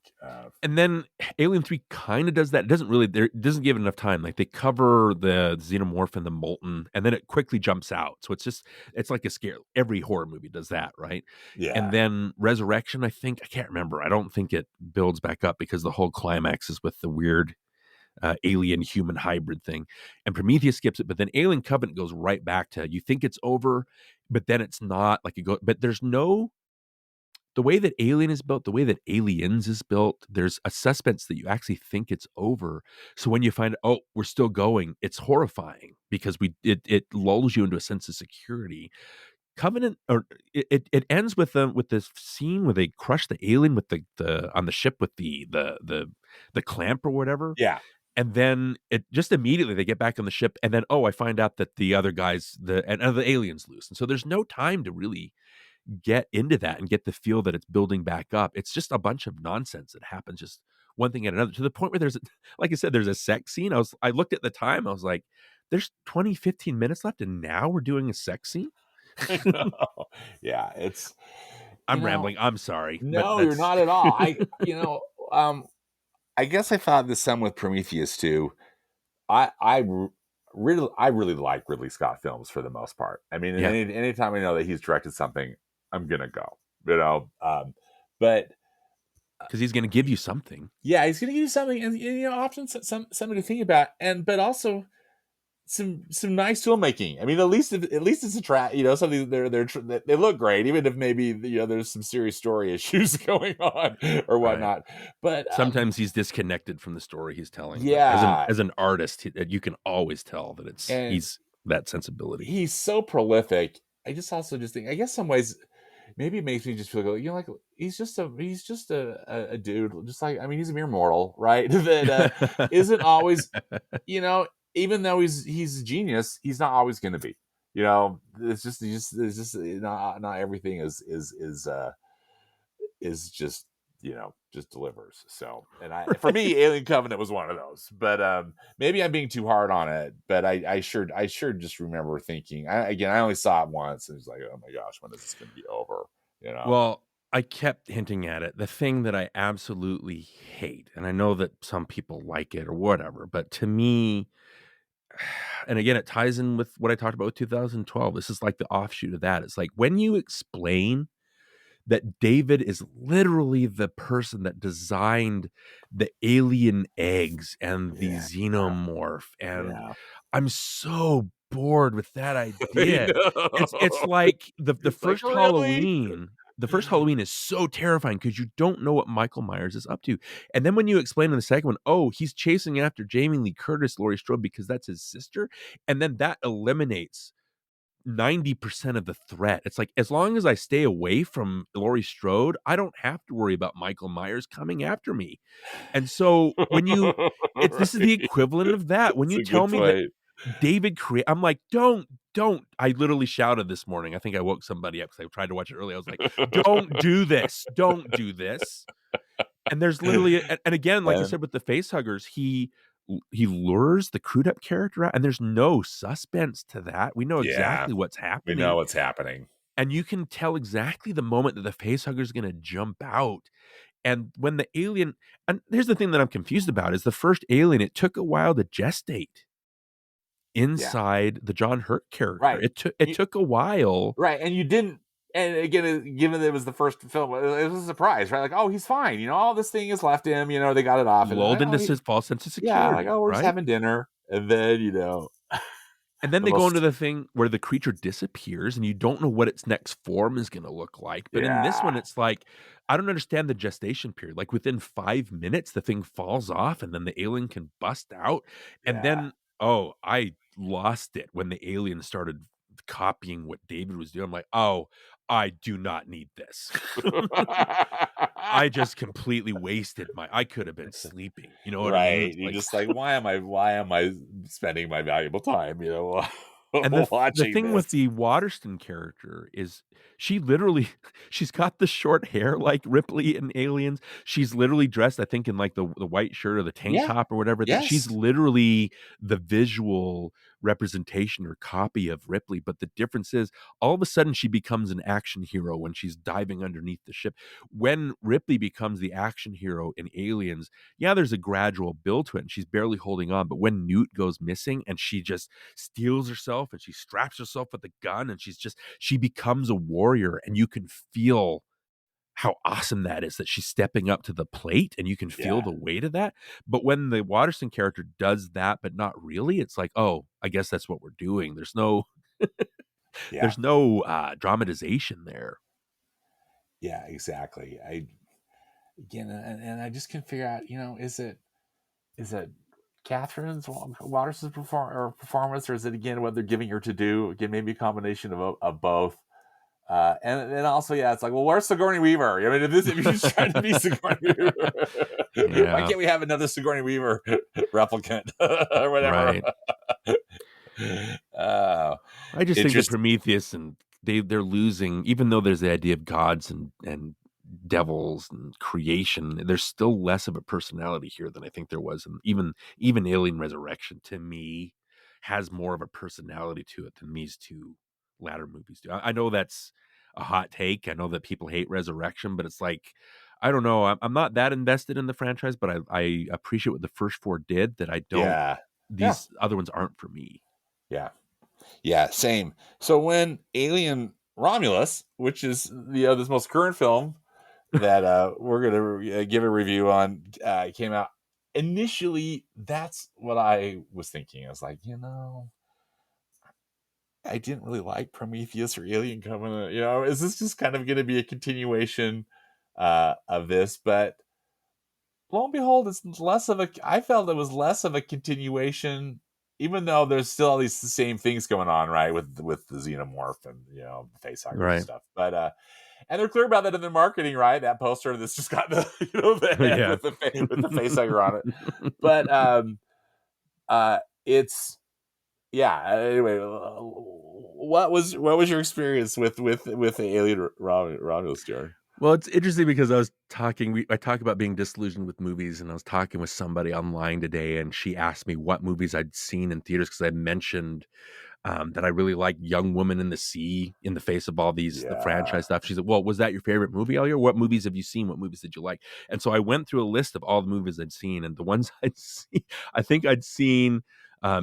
And then Alien 3 kind of does that. It doesn't really, it doesn't give it enough time. Like they cover the xenomorph and the molten, and then it quickly jumps out. So it's like a scare. Every horror movie does that, right? And Yeah, then Resurrection, I can't remember. I don't think it builds back up because the whole climax is with the weird alien human hybrid thing. And Prometheus skips it, but then Alien Covenant goes right back to, you think it's over, but then it's not. Like but there's no the way that Alien is built, the way that Aliens is built, there's a suspense that you actually think it's over. So when you find, oh, we're still going, it's horrifying because it lulls you into a sense of security. Covenant, or it ends with this scene where they crush the alien with the on the ship with the clamp or whatever, Yeah. and then it just immediately they get back on the ship, and then I find out that the other guys the aliens loose, and so there's no time to really get into that and get the feel that it's building back up. It's just a bunch of nonsense that happens, just one thing at another, to the point where like I said, there's a sex scene. I looked at the time, I was like, there's 15 minutes left, and now we're doing a sex scene. I know. Yeah, it's I'm rambling. I'm sorry, but no, you're that's not at all. Um, I guess I thought the same with Prometheus too. I really like Ridley Scott films for the most part. I mean, yeah, anytime I know that he's directed something, I'm gonna go. You know, but because he's going to give you something. yeah, he's gonna give you something, and often something to think about, but also some nice filmmaking. I mean, at least it's a track. Something they look great, even if maybe there's some serious story issues going on or Right. whatnot. But Sometimes he's disconnected from the story he's telling, but yeah, as an artist, you can always tell that and he's that sensibility. he's so prolific. I just also just think, I guess some ways maybe it makes me just feel like he's just a dude, just like, I mean, he's a mere mortal, right? That isn't always, you know, even though he's a genius, he's not always going to be. It's just not everything is just just delivers. So, and for Right. me, Alien Covenant was one of those. But maybe I'm being too hard on it. But I sure just remember thinking. I only saw it once, and it's like, oh my gosh, when is this going to be over? Well, I kept hinting at it. The thing that I absolutely hate, and I know that some people like it or whatever, but to me, and again, it ties in with what I talked about with 2012. This is like the offshoot of that. It's like when you explain that David is literally the person that designed the alien eggs and the Yeah, xenomorph, and yeah. I'm so bored with that I idea. It's know. like the It's like, first really? Halloween. The first Halloween is so terrifying because you don't know what Michael Myers is up to. And then when you explain in the second one, oh, he's chasing after Jamie Lee Curtis, Laurie Strode, because that's his sister. And then that eliminates 90% of the threat. It's like, as long as I stay away from Laurie Strode, I don't have to worry about Michael Myers coming after me. And so this is the Right. equivalent of that. When It's you a tell good me that point. I'm like, don't. I literally shouted this morning. I think I woke somebody up because I tried to watch it early. I was like, don't do this. Don't do this. And there's literally, and again, like I And said with the face huggers, he lures the crewed up character out, and there's no suspense to that. We know yeah, exactly what's we know happening, what's happening. and you can tell exactly the moment that the face hugger is going to jump out. And when the alien, and here's the thing that I'm confused about, is the first alien, it took a while to gestate Yeah, inside the John Hurt character. right. It took a while. Right, and you didn't. And again, given that it was the first film, it was a surprise, right? Like, oh, he's fine. All this thing has left him. They got it off, and Lulled oh, into his false sense of yeah, like, security, oh, we're just right? having dinner, and then And then the they go into most, the thing where the creature disappears and you don't know what its next form is gonna look like. But in this one, yeah, it's like, I don't understand the gestation period. Like, within 5 minutes, the thing falls off and then the alien can bust out. And yeah. then, I lost it when the alien started copying what David was doing. I'm like, "Oh, I do not need this." I just completely wasted I could have been sleeping. You know what I mean? Right. It's You're like, just like, why am I spending my valuable time, and the watching thing with this? the Waterston character is she literally she's got the short hair like Ripley in Aliens. She's literally dressed, I think, in like the white shirt or the tank Yeah. top or whatever. That she's Yes. literally the visual representation or copy of Ripley. But the difference is, all of a sudden she becomes an action hero when she's diving underneath the ship. When Ripley becomes the action hero in Aliens, yeah, there's a gradual build to it, and she's barely holding on. But when Newt goes missing and she just steals herself and she straps herself with a gun and she becomes a warrior, and you can feel how awesome that is, that she's stepping up to the plate and you can feel Yeah. the weight of that. But when the Waterston character does that but not really, it's like, oh, I guess that's what we're doing. Yeah. There's no dramatization there. Yeah, exactly. And I just can figure out, is it Catherine's Waters' performance, or is it again what they're giving her to do? Again, maybe a combination of both. And also, yeah, it's like, well, where's Sigourney Weaver? I mean, if you're just trying to be Sigourney Weaver, why Yeah, can't we have another Sigourney Weaver replicant or whatever? right. uh, I just think that interesting. Prometheus and they're losing, even though there's the idea of gods and devils and creation. There's still less of a personality here than I think there was, and even Alien Resurrection to me has more of a personality to it than these two latter movies do. I know that's a hot take. I know that people hate Resurrection, but it's like I don't know. I'm not that invested in the franchise, but I appreciate what the first four did. That I don't. Yeah, yeah, These other ones aren't for me. yeah, yeah. Same. So when Alien Romulus, which is this most current film that we're gonna give a review on, came out. Initially, that's what I was thinking. I was like, I didn't really like Prometheus or Alien Covenant. Is this just kind of going to be a continuation of this? But lo and behold, it's less of a. I felt it was less of a continuation, even though there's still all these same things going on, right? With the xenomorph and the facehuggers and Right. stuff. But and they're clear about that in their marketing, right? That poster that's just got the head Yeah. with the facehugger on it. But it's yeah. Anyway, what was your experience with the Alien Romulus, Jared? Well, it's interesting because I talk about being disillusioned with movies, and I was talking with somebody online today, and she asked me what movies I'd seen in theaters because I mentioned that I really like Young Woman in the Sea in the face of all the Yeah. franchise stuff. She said, "Well, was that your favorite movie all year? What movies have you seen? What movies did you like?" And so I went through a list of all the movies I'd seen, and the ones I'd seen, I think I'd seen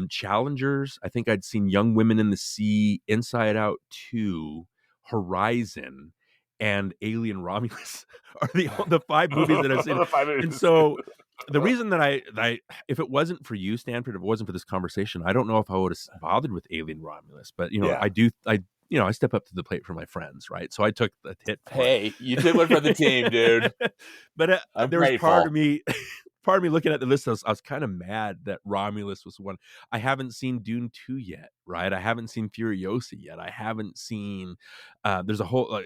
Challengers. I think I'd seen Young Women in the Sea, Inside Out 2, Horizon, and Alien Romulus are the five movies that I've seen. The 5 And minutes. so the reason that I if it wasn't for you, Stanford, if it wasn't for this conversation, I don't know if I would have bothered with Alien Romulus. But Yeah. I step up to the plate for my friends, right? So I took the hit for Hey, you did one for the team, dude. it. But I'm there was part of grateful. me, part of me looking at the list. I was kind of mad that Romulus was one. I haven't seen Dune 2 yet, right? I haven't seen Furiosa yet. I haven't seen. There's a whole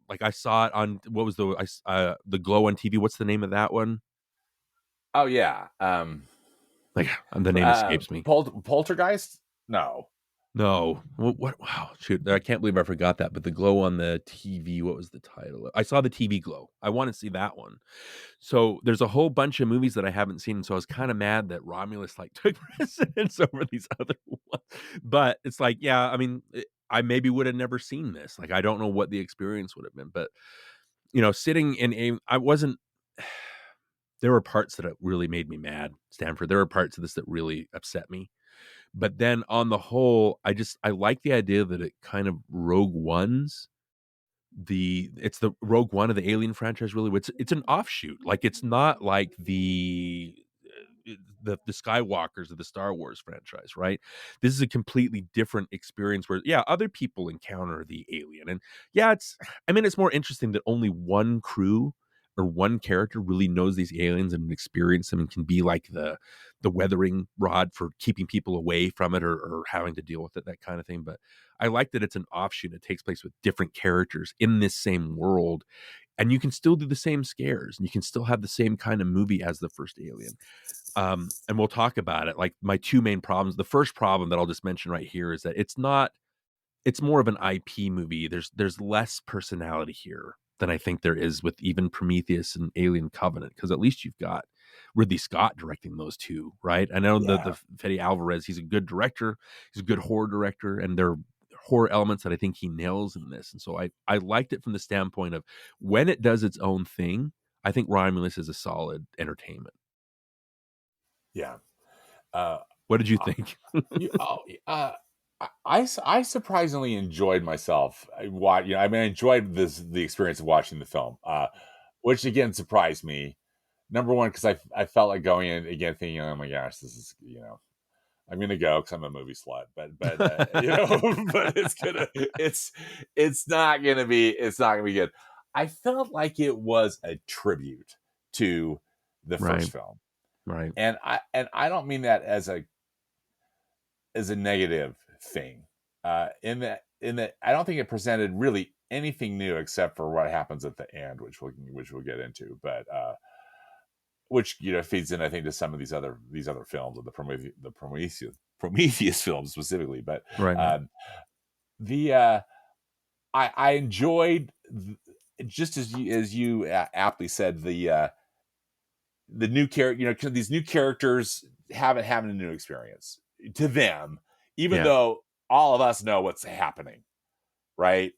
like I saw it on what was the Glow on TV. What's the name of that one? Oh yeah. Like the name escapes me. Poltergeist? No. No. What? Wow. Shoot. I can't believe I forgot that. But the Glow on the TV, what was the title? I saw the TV Glow. I want to see that one. So there's a whole bunch of movies that I haven't seen. So I was kind of mad that Romulus like took precedence over these other ones. But it's like, yeah, I mean, I maybe would have never seen this. Like, I don't know what the experience would have been. But, sitting in I wasn't, there were parts that really made me mad, Stanford. There were parts of this that really upset me. But then on the whole, I like the idea that it kind of Rogue One's it's the Rogue One of the Alien franchise, really. It's an offshoot. Like it's not like the Skywalkers of the Star Wars franchise, right? This is a completely different experience where other people encounter the alien. And it's more interesting that only one crew or one character really knows these aliens and experience them and can be like the weathering rod for keeping people away from it or having to deal with it, that kind of thing. But I like that it's an offshoot. It takes place with different characters in this same world, and you can still do the same scares and you can still have the same kind of movie as the first Alien. And we'll talk about it. Like my two main problems. The first problem that I'll just mention right here is that it's more of an IP movie. There's less personality here than I think there is with even Prometheus and Alien Covenant, because at least you've got Ridley Scott directing those two, right? I know Yeah. the Fede Alvarez, he's a good director, he's a good horror director, and there are horror elements that I think he nails in this. And so I liked it from the standpoint of when it does its own thing, I think Romulus is a solid entertainment. Yeah. Uh, What did you think? you, oh, I surprisingly enjoyed myself. I enjoyed the experience of watching the film, which again surprised me. Number one, because I felt like going in again thinking, oh my gosh, this is I'm gonna go because I'm a movie slut, but but it's not gonna be good. I felt like it was a tribute to the Right. first film. Right. And I don't mean that as a negative thing. In that I don't think it presented really anything new except for what happens at the end, which we'll get into. But which feeds in, I think, to some of these other films, of the Prometheus films specifically. But Right. the I enjoyed, just as you aptly said, the new character. These new characters having a new experience to them, even Yeah. though all of us know what's happening, right?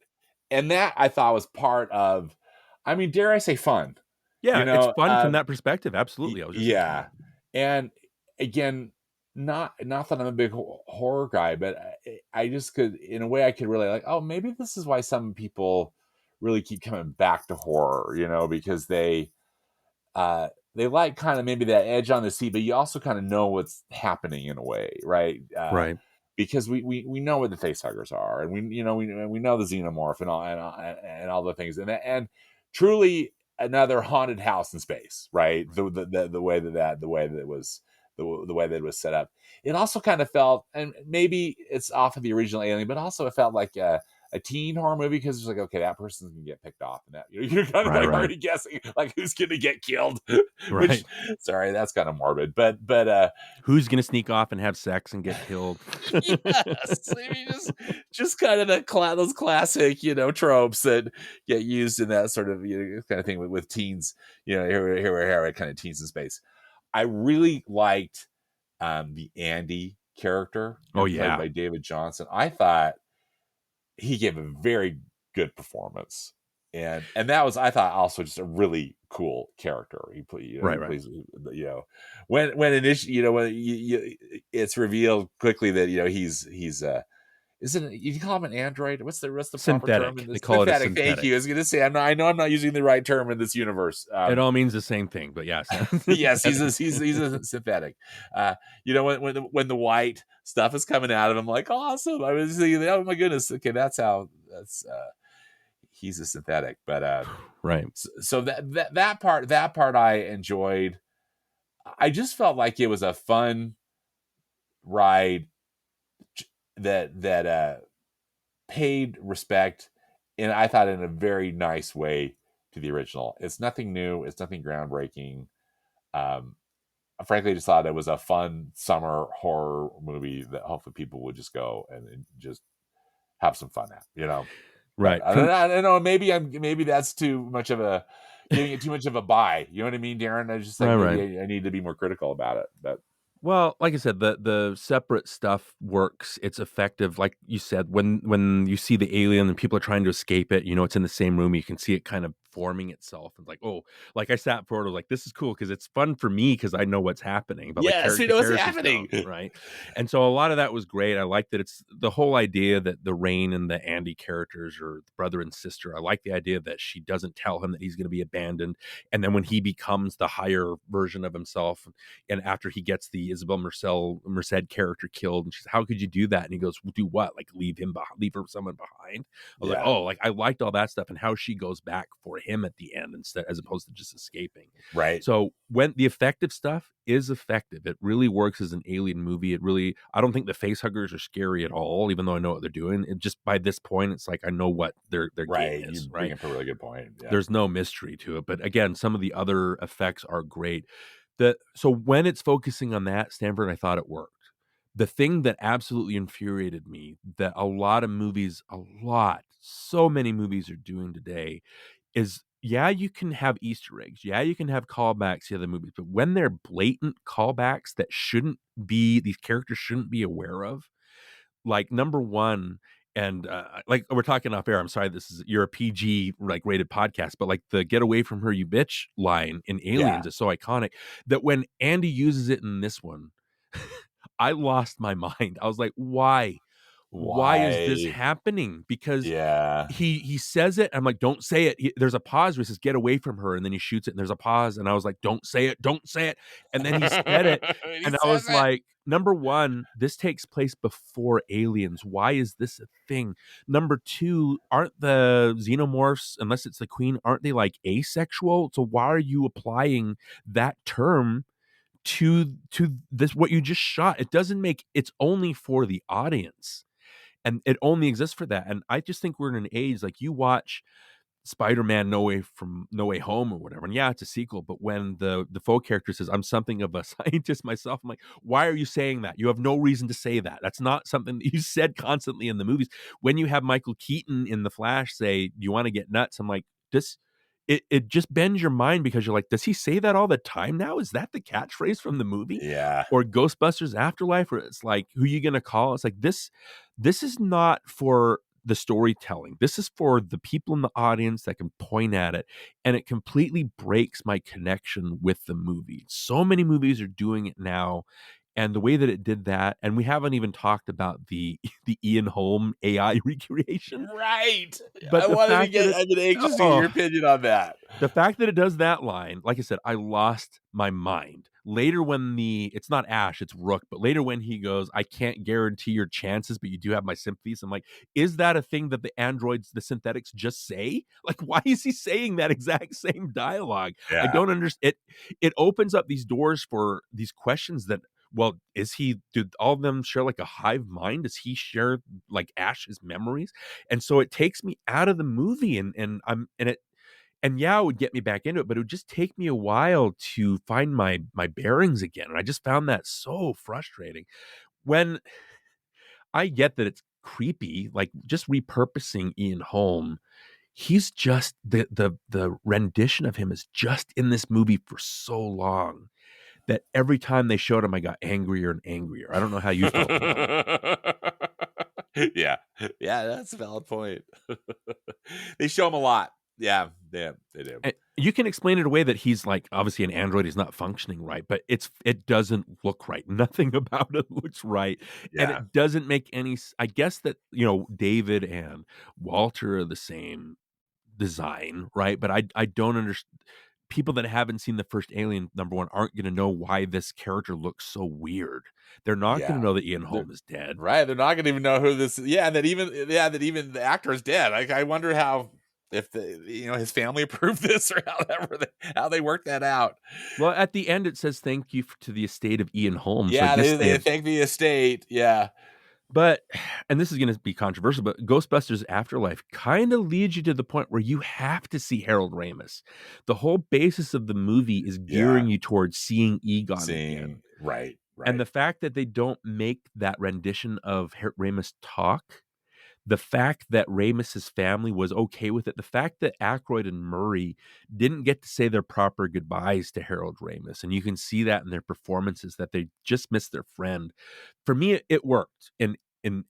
And that, I thought, was part of, I mean, dare I say, fun. Yeah, You it's know, fun from that perspective. Absolutely. I was just saying yeah. that. And again, not that I'm a big horror guy, but I just could, in a way, I could really, like, oh, maybe this is why some people really keep coming back to horror, because they like kind of maybe that edge on the seat, but you also kind of know what's happening in a way, right? Right. Because we know what the facehuggers are, and we know the xenomorph and all the things, and truly another haunted house in space, right? The way that it was, the way that it was set up. It also kind of felt, and maybe it's off of the original Alien, but also it felt like a teen horror movie, because it's like, okay, that person's gonna get picked off, and that you're kind of Right. like Right. already guessing like who's gonna get killed. Right. Which, sorry, that's kind of morbid, but Who's gonna sneak off and have sex and get killed? yes, I mean, just kind of those classic, tropes that get used in that sort of, kind of thing with teens, here kind of teens in space. I really liked the Andy character, Oh played yeah. by David Johnson. I thought he gave a very good performance, and that was, I thought, also just a really cool character. He Right. plays, when initially, when it's revealed quickly that he's isn't, you call him an android? What's the proper term in Synthetic. They this? call it a Synthetic. Thank synthetic. you. I was going to say, I know I'm not using the right term in this universe. It all means the same thing, but yes. Yes, he's a synthetic. When the white stuff is coming out of him, like, awesome. I was thinking, oh my goodness, okay, that's he's a synthetic. But right. so that part I enjoyed. I just felt like it was a fun ride that paid respect, and I thought in a very nice way, to the original. It's nothing new. It's nothing groundbreaking. Frankly, I just thought it was a fun summer horror movie that hopefully people would just go and just have some fun at. Right. But I don't know. Maybe that's too much of a giving it too much of a buy. You know what I mean, Darren? I just like, Right. maybe I need to be more critical about it. But Well, like I said, the separate stuff works. It's effective. Like you said, when you see the alien and people are trying to escape it, it's in the same room. You can see it kind of forming itself. And like, oh, like I sat forward, I was like, this is cool because it's fun for me because I know what's happening. But like, yes, the what's characters happening. don't, right? And so a lot of that was great. I like that it's the whole idea that the Rain and the Andy characters are the brother and sister. I like the idea that she doesn't tell him that he's going to be abandoned, and then when he becomes the higher version of himself, and after he gets the Isabel Merced character killed, and she's, how could you do that? And he goes, well, do what? Like leave someone behind? I was like, oh, like I liked all that stuff, and how she goes back for him at the end instead, as opposed to just escaping. Right. So when the effective stuff is effective, it really works as an alien movie. I don't think the face huggers are scary at all, even though I know what they're doing. It just, by this point, it's like I know what their right. game is. You bring up a really good point. Yeah. There's no mystery to it. But again, some of the other effects are great. So when it's focusing on that, Stanford, I thought it worked. The thing that absolutely infuriated me, that so many movies are doing today, is, yeah, you can have Easter eggs. Yeah, you can have callbacks to other movies. But when they're blatant callbacks that these characters shouldn't be aware of, like number one, and like we're talking off air, I'm sorry, you're a PG like rated podcast, but like the "get away from her, you bitch" line in Aliens is so iconic that when Andy uses it in this one, I lost my mind. I was like, why why is this Why? happening? Because Yeah. he says it. I'm like, don't say it. There's a pause where he says, get away from her. And then he shoots it and there's a pause. And I was like, don't say it. Don't say it. And then he said it. And he And I was says it. like, number one, this takes place before Aliens. Why is this a thing? Number two, aren't the xenomorphs, unless it's the queen, aren't they like asexual? So why are you applying that term to this, what you just shot? It doesn't make, it's only for the audience. And it only exists for that. And I just think we're in an age, like, you watch Spider-Man No Way Home or whatever, and yeah, it's a sequel, but when the Defoe character says, I'm something of a scientist myself, I'm like, why are you saying that? You have no reason to say that. That's not something that you said constantly in the movies. When you have Michael Keaton in The Flash say, do you want to get nuts? I'm like, this, it just bends your mind, because you're like, does he say that all the time now? Is that the catchphrase from the movie? Yeah. Or Ghostbusters Afterlife, where it's like, who are you gonna call? It's like, this is not for the storytelling. This is for the people in the audience that can point at it, and it completely breaks my connection with the movie. So many movies are doing it now, and the way that it did that, and we haven't even talked about the the Ian Holm AI recreation, Right. I but the wanted to fact that get, it I've been anxious to get your oh, opinion on that. the fact that it does that line, like I said, I lost my mind. Later, when it's not Ash, it's Rook, but later when he goes, I can't guarantee your chances, but you do have my sympathies. I'm like, is that a thing that the androids, the synthetics, just say? Like, why is he saying that exact same dialogue? I Yeah. don't understand. It opens up these doors for these questions that, well, did all of them share like a hive mind? Does he share like Ash's memories? And so it takes me out of the movie, and yeah, it would get me back into it, but it would just take me a while to find my bearings again. And I just found that so frustrating. When I get that it's creepy, like, just repurposing Ian Holm, he's just the rendition of him is just in this movie for so long that every time they showed him, I got angrier and angrier. I don't know how you felt about it. Yeah. Yeah, that's a valid point. They show him a lot. Yeah, they do. And you can explain it away that he's like, obviously an android, he's not functioning right, but it doesn't look right. Nothing about it looks right, and Yeah. it doesn't make any. I guess that, David and Walter are the same design, right? But I don't understand. People that haven't seen the first Alien, number one, aren't going to know why this character looks so weird. They're not going Yeah. to know that Ian They're Holm is dead. right. They're not gonna even know who this is. Yeah, that even the actor is dead. I wonder how, if his family approved this, or how they worked that out. Well, at the end, it says thank you to the estate of Ian Holm. So I Yeah, guess they they have. thank the estate. Yeah. But, and this is going to be controversial, but Ghostbusters Afterlife kind of leads you to the point where you have to see Harold Ramis. The whole basis of the movie is Yeah. gearing you towards seeing Egon again. Seeing right, And right. the fact that they don't make that rendition of Ramis talk, the fact that Ramis's family was okay with it, the fact that Aykroyd and Murray didn't get to say their proper goodbyes to Harold Ramis, and you can see that in their performances, that they just missed their friend. For me, it worked in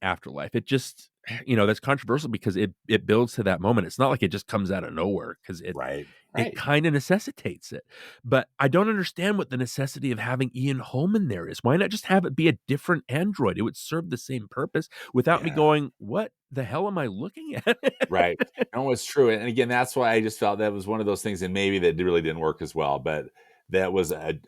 Afterlife. It just, that's controversial because it builds to that moment. It's not like it just comes out of nowhere, because Right. it Right. kind of necessitates it. But I don't understand what the necessity of having Ian Holm in there is. Why not just have it be a different android? It would serve the same purpose without me Yeah. going, what the hell am I looking at? Right. No, it's true. And again, that's why I just felt that was one of those things, and maybe that really didn't work as well. But that was a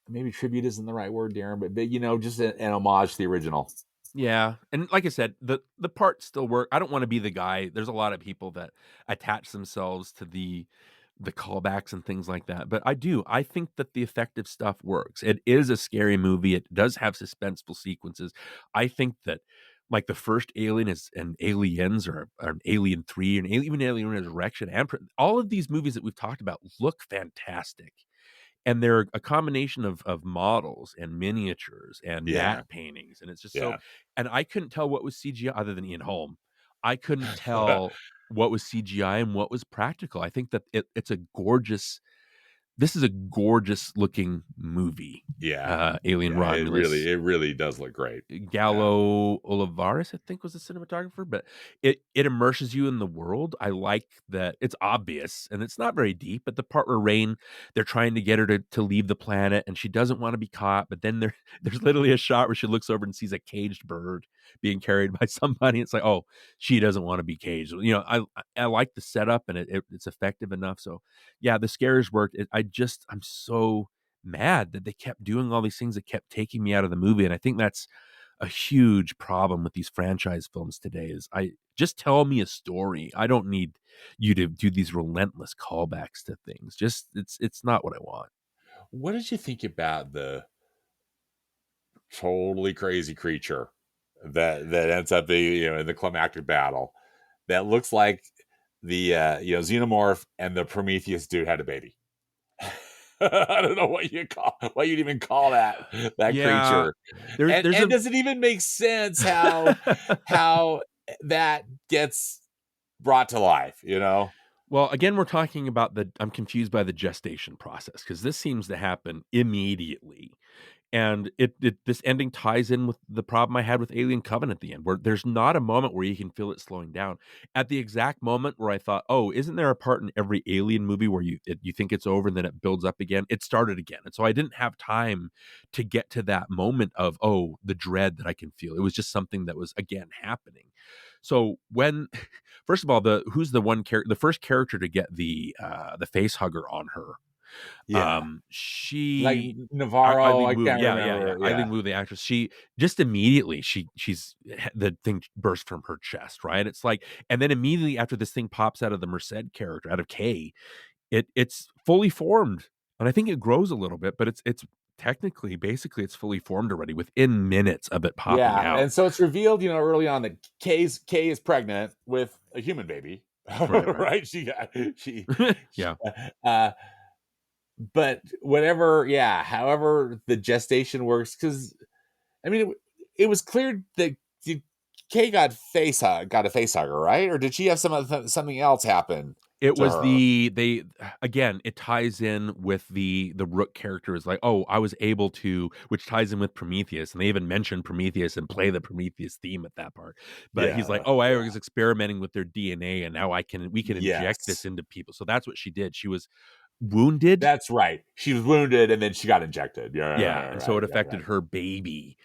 maybe tribute isn't the right word, Darren, but just an homage to the original. Yeah, and like I said, the parts still work. I don't want to be the guy. There's a lot of people that attach themselves to the callbacks and things like that. But I do. I think that the effective stuff works. It is a scary movie. It does have suspenseful sequences. I think that, like, the first Alien is and Aliens, or an Alien 3 and even Alien Resurrection, and all of these movies that we've talked about look fantastic. And they're a combination of models and miniatures and Yeah. matte paintings, and it's just so. Yeah. And I couldn't tell what was CGI other than Ian Holm. I couldn't tell what was CGI and what was practical. I think that it's a gorgeous. This is a gorgeous looking movie. Yeah. Alien Yeah. Romulus. It really does look great. Yeah. Gallo Olivares, I think, was the cinematographer, but it immerses you in the world. I like that it's obvious and it's not very deep, but the part where they're trying to get her to leave the planet and she doesn't want to be caught, but then there's literally a shot where she looks over and sees a caged bird. being carried by somebody. It's like, oh, she doesn't want to be caged. I like the setup, and it's effective enough. So yeah, the scares worked. I'm so mad that they kept doing all these things that kept taking me out of the movie. And I think that's a huge problem with these franchise films today. Is I just tell me a story. I don't need you to do these relentless callbacks to things. Just it's not what I want. What did you think about the totally crazy creature that ends up being, in the climactic battle that looks like the xenomorph and the Prometheus dude had a baby? I don't know what you'd even call that Yeah, creature. there's And a does it even make sense how that gets brought to life? well, again, we're talking about I'm confused by the gestation process because this seems to happen immediately. And this ending ties in with the problem I had with Alien Covenant at the end, where there's not a moment where you can feel it slowing down. At the exact moment where I thought, oh, isn't there a part in every Alien movie where you think it's over and then it builds up again? It started again, and so I didn't have time to get to that moment of, oh, the dread that I can feel. It was just something that was again happening. So when, first of all, the first character to get the face hugger on her, Yeah. Like she Navarro, Eileen I Wu, can't yeah. remember. Eileen Yeah. Wu, the actress, she just immediately the thing burst from her chest, right? It's like, and then immediately after this thing pops out of the Merced character, out of Kay, it's fully formed, and I think it grows a little bit, but it's technically, basically, it's fully formed already within minutes of it popping Yeah. out. And so it's revealed, early on that Kay is pregnant with a human baby. Right, right. Right? She Yeah. uh but whatever, yeah, however the gestation works, because I mean, it was clear that Kay got a face hugger, right? Or did she have something else happen It to was her? they again, it ties in with the Rook character is like, "Oh, I was able to," which ties in with Prometheus, and they even mention Prometheus and play the Prometheus theme at that part. But he's like, Yeah, "Oh, I yeah. was experimenting with their DNA, and now we can inject this Yes. into people." So that's what she did. She was wounded. That's right. She was wounded and then she got injected. Yeah, Yeah, and so right, it right, affected right. her baby.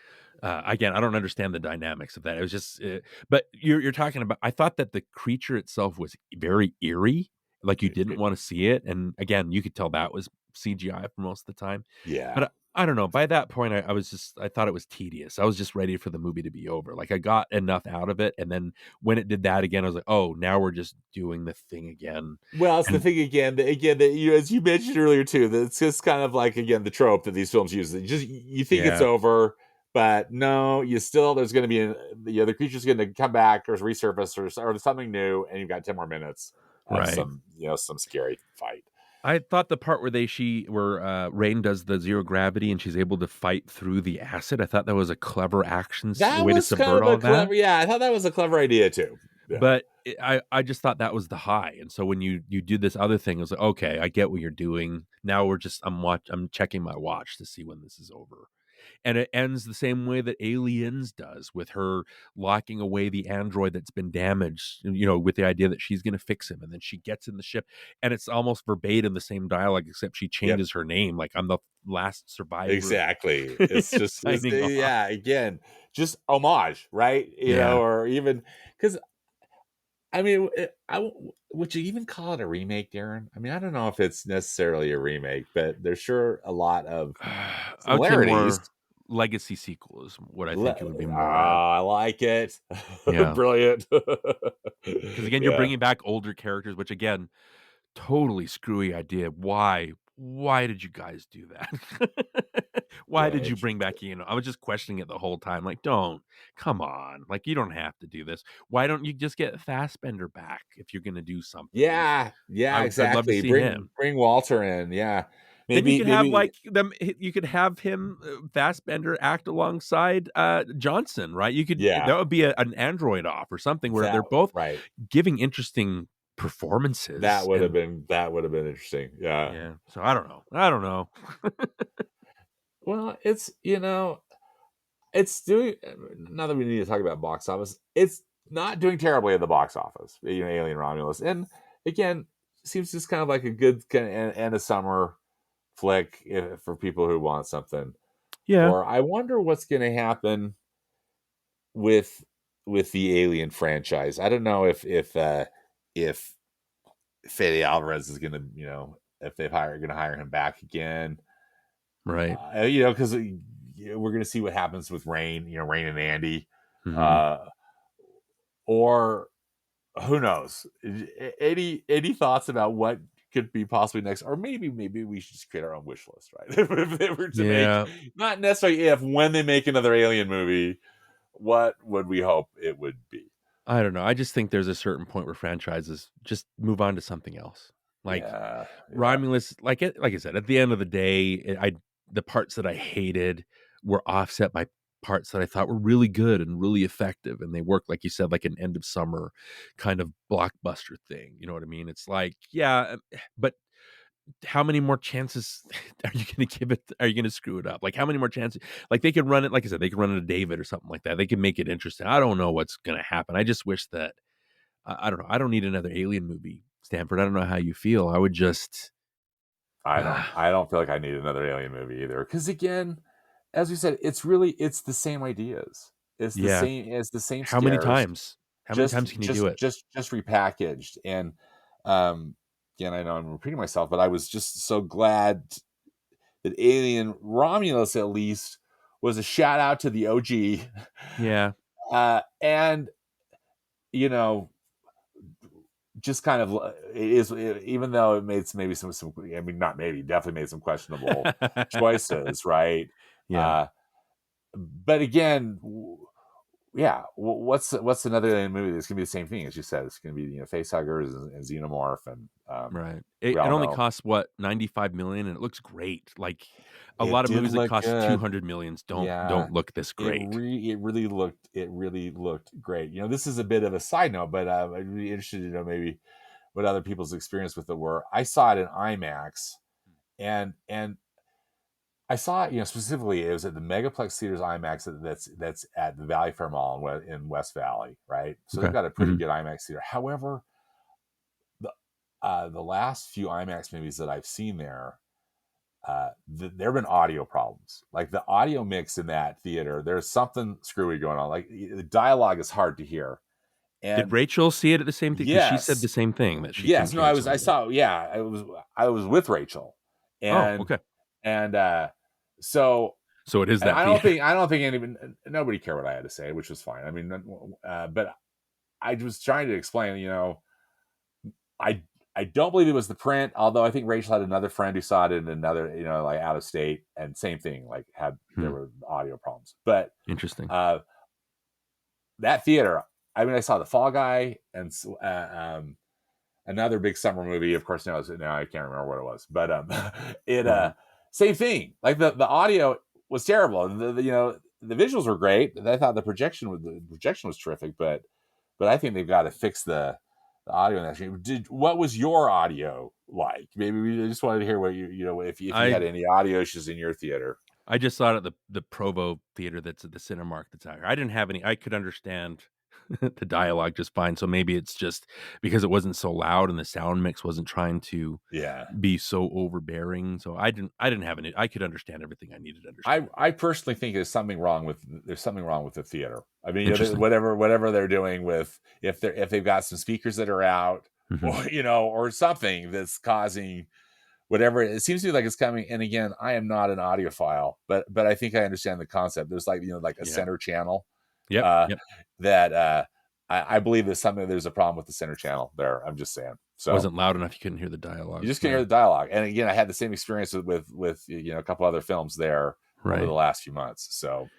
Again, I don't understand the dynamics of that. It was just, but you're talking about. I thought that the creature itself was very eerie, like you didn't want to see it. And again, you could tell that was CGI for most of the time. But Yeah. I don't know. By that point, I thought it was tedious. I was just ready for the movie to be over. Like I got enough out of it, and then when it did that again, I was like, oh, now we're just doing the thing again. Well, it's the And thing again that as you mentioned earlier too, that it's just kind of like again the trope that these films use. That you think it's yeah, over, but no, there's going to be the creature's going to come back or resurface or something new, and you've got 10 more minutes of right. some scary fight. I thought the part where Rain does the zero gravity and she's able to fight through the acid. I thought that was a clever That way to was kind subvert of all a of that. clever, yeah. I thought that was a clever idea too. Yeah, But I just thought that was the high. And so when you do this other thing, I was like, okay, I get what you're doing. Now I'm checking my watch to see when this is over. And it ends the same way that Aliens does, with her locking away the android that's been damaged, with the idea that she's going to fix him. And then she gets in the ship, and it's almost verbatim the same dialogue, except she yep, changes her name. Like, I'm the last survivor exactly. It's just signing off. yeah. Again, just homage, right? Yeah. Or even because I mean, would you even call it a remake, Darren? I mean, I don't know if it's necessarily a remake, but there's sure a lot of I would say similarities. more legacy sequel is what I think it would be Oh, more of. I like it. Yeah. Brilliant. Because again, you're Yeah. bringing back older characters, which again, totally screwy idea. Why did you guys do that? Why Yeah. did you bring back Ian? I was just questioning it the whole time. Like, come on. Like, you don't have to do this. Why don't you just get Fassbender back if you're gonna do something? Yeah. Yeah. I'd love to Exactly. see him. Bring Walter in. Yeah. Then you Maybe. could have Maybe. like them. You could have him, Fassbender, act alongside Johnson, right? Yeah. That would be an android off or something where That they're both right. giving interesting performances. And That would have been interesting. Yeah. yeah, so I don't know. I don't know. Well, it's doing. Now that we need to talk about box office, it's not doing terribly at the box office. Alien Romulus, and again, seems just kind of like a good kind of end of summer flick for people who want something. Yeah. Or I wonder what's going to happen with the Alien franchise. I don't know if Fede Alvarez is gonna, if gonna hire him back again. Right. Because we're gonna see what happens with Rain. Rain and Andy, Hmm. uh, or who knows? Any thoughts about what could be possibly next, or maybe we should just create our own wish list, right? If they were to make, Yeah. not necessarily if, when they make another Alien movie, what would we hope it would be? I don't know. I just think there's a certain point where franchises just move on to something else. Like Yeah, yeah. Romulus, like I said, at the end of the day, the parts that I hated were offset by parts that I thought were really good and really effective, and they worked, like you said, like an end of summer kind of blockbuster thing. You know what I mean? It's like, yeah, but how many more chances are you going to give it? Are you going to screw it up? Like, how many more chances? Like, they could run it, like I said, they could run it to David or something like that. They could make it interesting. I don't know what's going to happen. I just wish that, I don't know. I don't need another Alien movie, Stanford. I don't know how you feel. I would just, I don't. uh, I don't feel like I need another Alien movie either. Because again, as we said, it's the same ideas. It's the yeah. same. It's the same How many scares, times? How many just times can you do it? repackaged. And um, again, I know I'm repeating myself, but I was just so glad that Alien Romulus at least was a shout out to the OG, Yeah. and you know, just kind of even though it made maybe some, I mean, not maybe, definitely made some questionable choices, right? Yeah. Uh, but again, yeah, what's another Alien movie that's gonna be the same thing as you said? It's gonna be facehuggers and xenomorph and Right. we It all only know costs what, 95 million, and it looks great. Like a it lot of did movies that look cost good. 200 millions Yeah, don't look this great. it really looked great. This is a bit of a side note, but I'd be interested to know maybe what other people's experience with it were. I saw it in IMAX, and I saw it, specifically it was at the Megaplex Theaters IMAX that's at the Valley Fair Mall in West Valley, right? So they've Okay. got a pretty Hmm. good IMAX theater. However, the last few IMAX movies that I've seen there, there have been audio problems. Like the audio mix in that theater, there's something screwy going on. Like the dialogue is hard to hear. Did And Rachel see it at the same thing? Because she said yes, the same thing, that she couldn't yes, no, hear some I of it. saw, yeah, I was with Rachel, Oh, and okay. and so So it is and that theater. I don't think nobody cared what I had to say, which was fine. I mean, but I was trying to explain, I I don't believe it was the print, although I think Rachel had another friend who saw it in another, like out of state, and same thing, like there Hmm. were audio problems. But Interesting. uh, that theater, I mean, I saw The Fall Guy and another big summer movie. Of course, now I can't remember what it was, but it Right. same thing. Like the audio was terrible, and the visuals were great. I thought the projection was terrific, but I think they've got to fix the audio in that stream. What was your audio like? Maybe we just wanted to hear what if you I had any audio issues in your theater. I just saw it at the Provo theater that's at the Cinemark that's out here. I didn't have any. I could understand the dialogue just fine. So maybe it's just because it wasn't so loud and the sound mix wasn't trying to Yeah, be so overbearing. So I didn't have any. I could understand everything I needed to understand. I personally think there's something wrong with the theater. I mean, Interesting. whatever they're doing with, if they've got some speakers that are out, Hmm. or or something that's causing whatever. It seems to me like it's coming. And again, I am not an audiophile, but I think I understand the concept. There's like like a Yeah. center channel Yep. uh, Yep. that I believe there's a problem with the center channel there. I'm just saying. So Wasn't loud enough. You couldn't hear the you dialogue. just can hear Right. the dialogue. And again, I had the same experience with a couple other films there over the Right. last few months. So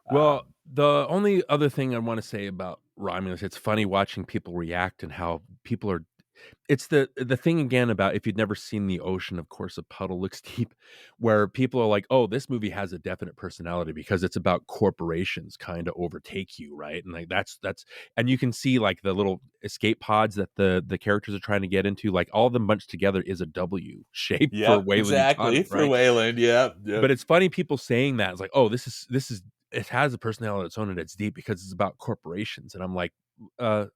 Well, um, the only other thing I want to say about Romulus, it's funny watching people react and how people are. It's the thing again about, if you'd never seen the ocean, of course a puddle looks deep, where people are like, oh, this movie has a definite personality because it's about corporations kind of overtake you, right? And like that's and you can see like the little escape pods that the characters are trying to get into, like all of them bunched together is a W shape for yep, Wayland exactly Yutani, for right? Wayland. Yep, yep. But it's funny people saying that. It's like, oh, this is it has a personality of its own and it's deep because it's about corporations. And I'm like, uh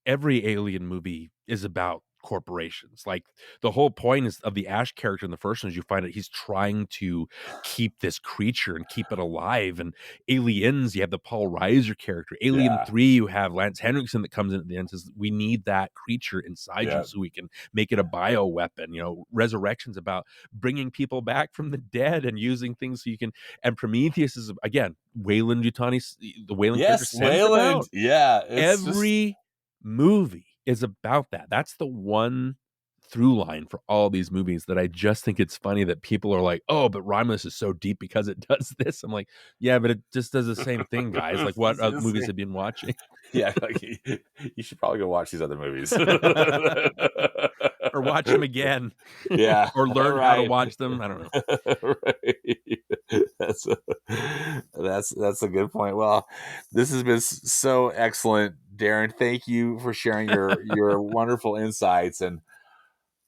every alien movie is about corporations. Like the whole point is of the Ash character in the first one is you find that he's trying to keep this creature and keep it alive. And Aliens, you have the Paul Reiser character. Alien Yeah. 3, you have Lance Henriksen that comes in at the end and says, we need that creature inside Yeah. you so we can make it a bioweapon. You know, Resurrection's about bringing people back from the dead and using things so you can. And Prometheus is, again, Wayland Yutani, the Wayland character, Yes, sends them Wayland. out. Yeah. It's Every movie is about that. That's the one through line for all these movies that I just think it's funny that people are like, oh, but Romulus is so deep because it does this. I'm like, yeah, but it just does the same thing, guys. Like, what other movies have you been watching? Yeah, like, you should probably go watch these other movies. Or watch them again. Yeah. Or learn right. how to watch them. I don't know. Right. That's a good point. Well, this has been so excellent, Darin. Thank you for sharing your wonderful insights, and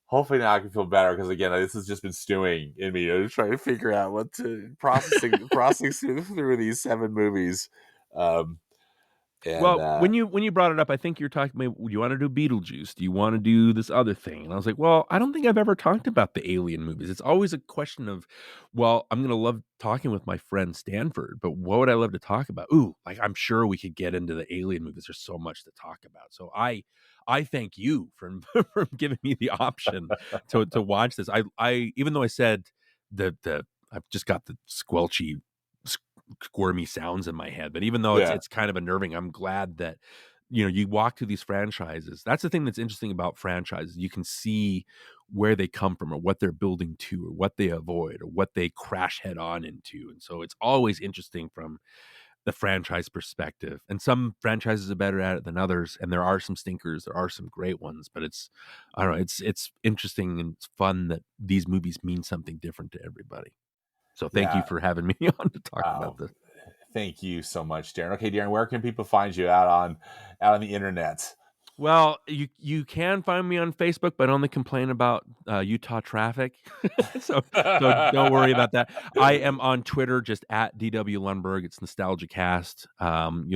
hopefully now I can feel better, because again, this has just been stewing in me, trying to figure out what to processing through these 7 movies. Well, when you brought it up, I think you're talking about, do you want to do Beetlejuice? Do you want to do this other thing? And I was like, well, I don't think I've ever talked about the Alien movies. It's always a question of, well, I'm going to love talking with my friend Stanford, but what would I love to talk about? Ooh, like I'm sure we could get into the Alien movies. There's so much to talk about. So I thank you for giving me the option to watch this. I even though I said the I've just got the squelchy squirmy sounds in my head, but even though it's kind of unnerving, I'm glad that, you know, you walk through these franchises. That's the thing that's interesting about franchises. You can see where they come from, or what they're building to, or what they avoid, or what they crash head on into. And so it's always interesting from the franchise perspective. And some franchises are better at it than others, and there are some stinkers, there are some great ones, but I don't know, it's interesting and it's fun that these movies mean something different to everybody. So thank you for having me on to talk about this. Thank you so much, Darin. Okay, Darin, where can people find you out on the internet? Well, you can find me on Facebook, but I only complain about Utah traffic. so don't worry about that. I am on Twitter, just at DW Lundberg. It's NostalgiaCast. I've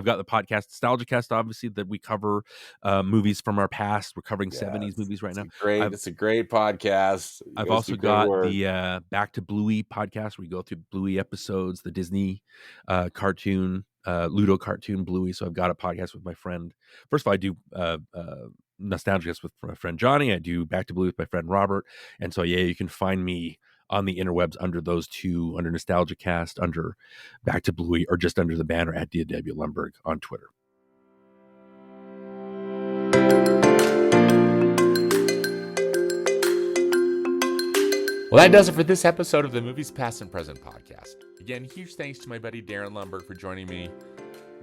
got the podcast NostalgiaCast, obviously, that we cover movies from our past. We're covering 70s movies right now. It's a great podcast. I've also got the Back to Bluey podcast, where we go through Bluey episodes, the Disney cartoon, Ludo cartoon Bluey. So I've got a podcast with my friend. First of all, I do NostalgiaCast with my friend Johnny. I do Back to Bluey with my friend Robert. And so, yeah, you can find me on the interwebs under those two, under NostalgiaCast, under Back to Bluey, or just under the banner at DW Lundberg on Twitter. Well, that does it for this episode of the Movies Past and Present podcast. Again, huge thanks to my buddy Darin Lundberg for joining me.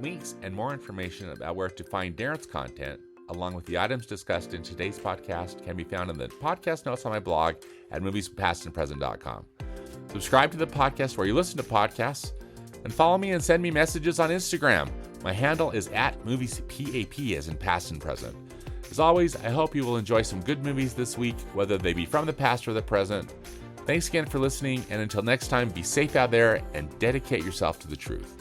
Links and more information about where to find Darin's content, along with the items discussed in today's podcast, can be found in the podcast notes on my blog at moviespastandpresent.com. Subscribe to the podcast where you listen to podcasts, and follow me and send me messages on Instagram. My handle is @moviespap, as in past and present. As always, I hope you will enjoy some good movies this week, whether they be from the past or the present. Thanks again for listening, and until next time, be safe out there and dedicate yourself to the truth.